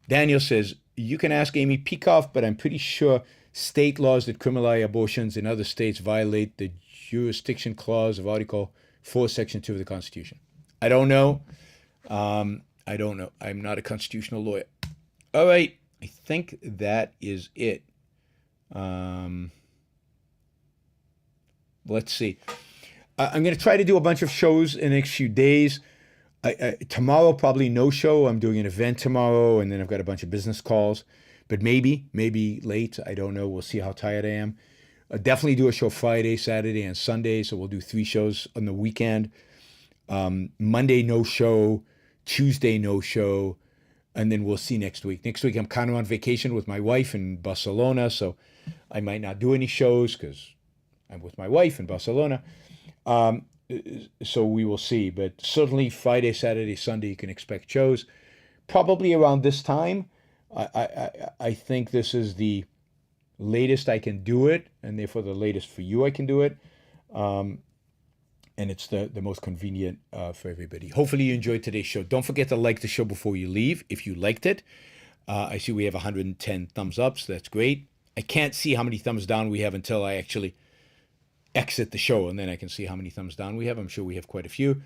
Daniel says, you can ask Amy Peikoff, but I'm pretty sure state laws that criminalize abortions in other states violate the jurisdiction clause of Article 4, Section 2 of the Constitution. I don't know. I don't know. I'm not a constitutional lawyer. All right. I think that is it. Let's see. I'm going to try to do a bunch of shows in the next few days. Tomorrow, probably no show. I'm doing an event tomorrow, and then I've got a bunch of business calls. But maybe late. I don't know. We'll see how tired I am. I'll definitely do a show Friday, Saturday, and Sunday. So we'll do 3 shows on the weekend. Monday, no show. Tuesday, no show. And then we'll see next week. Next week, I'm kind of on vacation with my wife in Barcelona. So I might not do any shows because I'm with my wife in Barcelona. So we will see. But certainly Friday, Saturday, Sunday, you can expect shows. Probably around this time. I think this is the latest I can do it, and therefore the latest for you I can do it. And it's the most convenient for everybody. Hopefully you enjoyed today's show. Don't forget to like the show before you leave if you liked it. I see we have 110 thumbs up, so that's great. I can't see how many thumbs down we have until I actually exit the show, and then I can see how many thumbs down we have. I'm sure we have quite a few.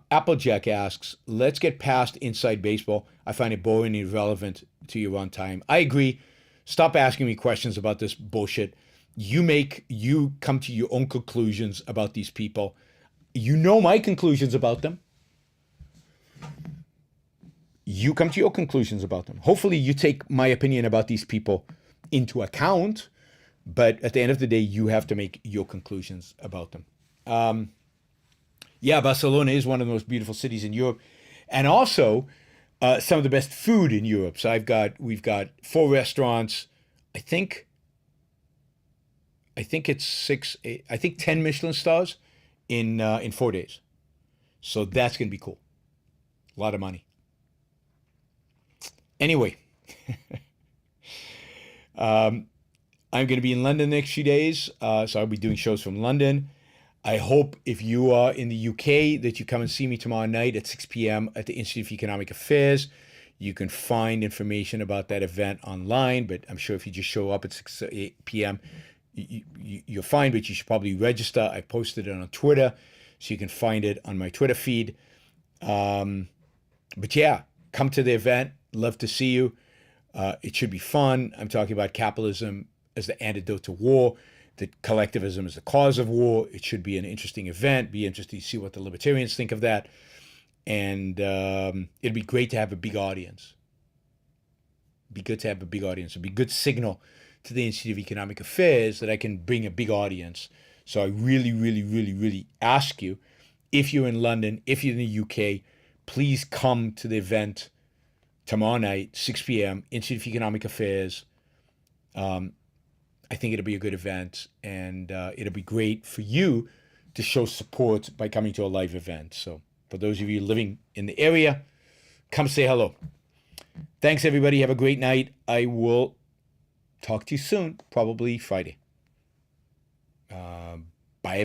Applejack asks, let's get past inside baseball. I find it boring and irrelevant to your runtime. I agree. Stop asking me questions about this bullshit. You come to your own conclusions about these people. You know my conclusions about them. You come to your conclusions about them. Hopefully you take my opinion about these people into account, but at the end of the day, you have to make your conclusions about them. Yeah, Barcelona is one of the most beautiful cities in Europe, and also some of the best food in Europe. So we've got 4 restaurants. I think it's 6, 8, I think 10 Michelin stars in 4 days. So that's gonna be cool. A lot of money. Anyway, I'm gonna be in London the next few days, so I'll be doing shows from London. I hope if you are in the UK that you come and see me tomorrow night at 6 p.m. at the Institute of Economic Affairs. You can find information about that event online, but I'm sure if you just show up at 6 8 p.m., you're fine, but you should probably register. I posted it on Twitter, so you can find it on my Twitter feed. But yeah, come to the event. Love to see you. It should be fun. I'm talking about capitalism as the antidote to war. That collectivism is the cause of war. It should be an interesting event. Be interested to see what the libertarians think of that. And it'd be great to have a big audience. Be good to have a big audience. It'd be a good signal to the Institute of Economic Affairs that I can bring a big audience. So I really, really, really, really ask you, if you're in London, if you're in the UK, please come to the event tomorrow night, 6 p.m., Institute of Economic Affairs. I think it'll be a good event, and it'll be great for you to show support by coming to a live event. So for those of you living in the area, come say hello. Thanks, everybody. Have a great night. I will talk to you soon, probably Friday.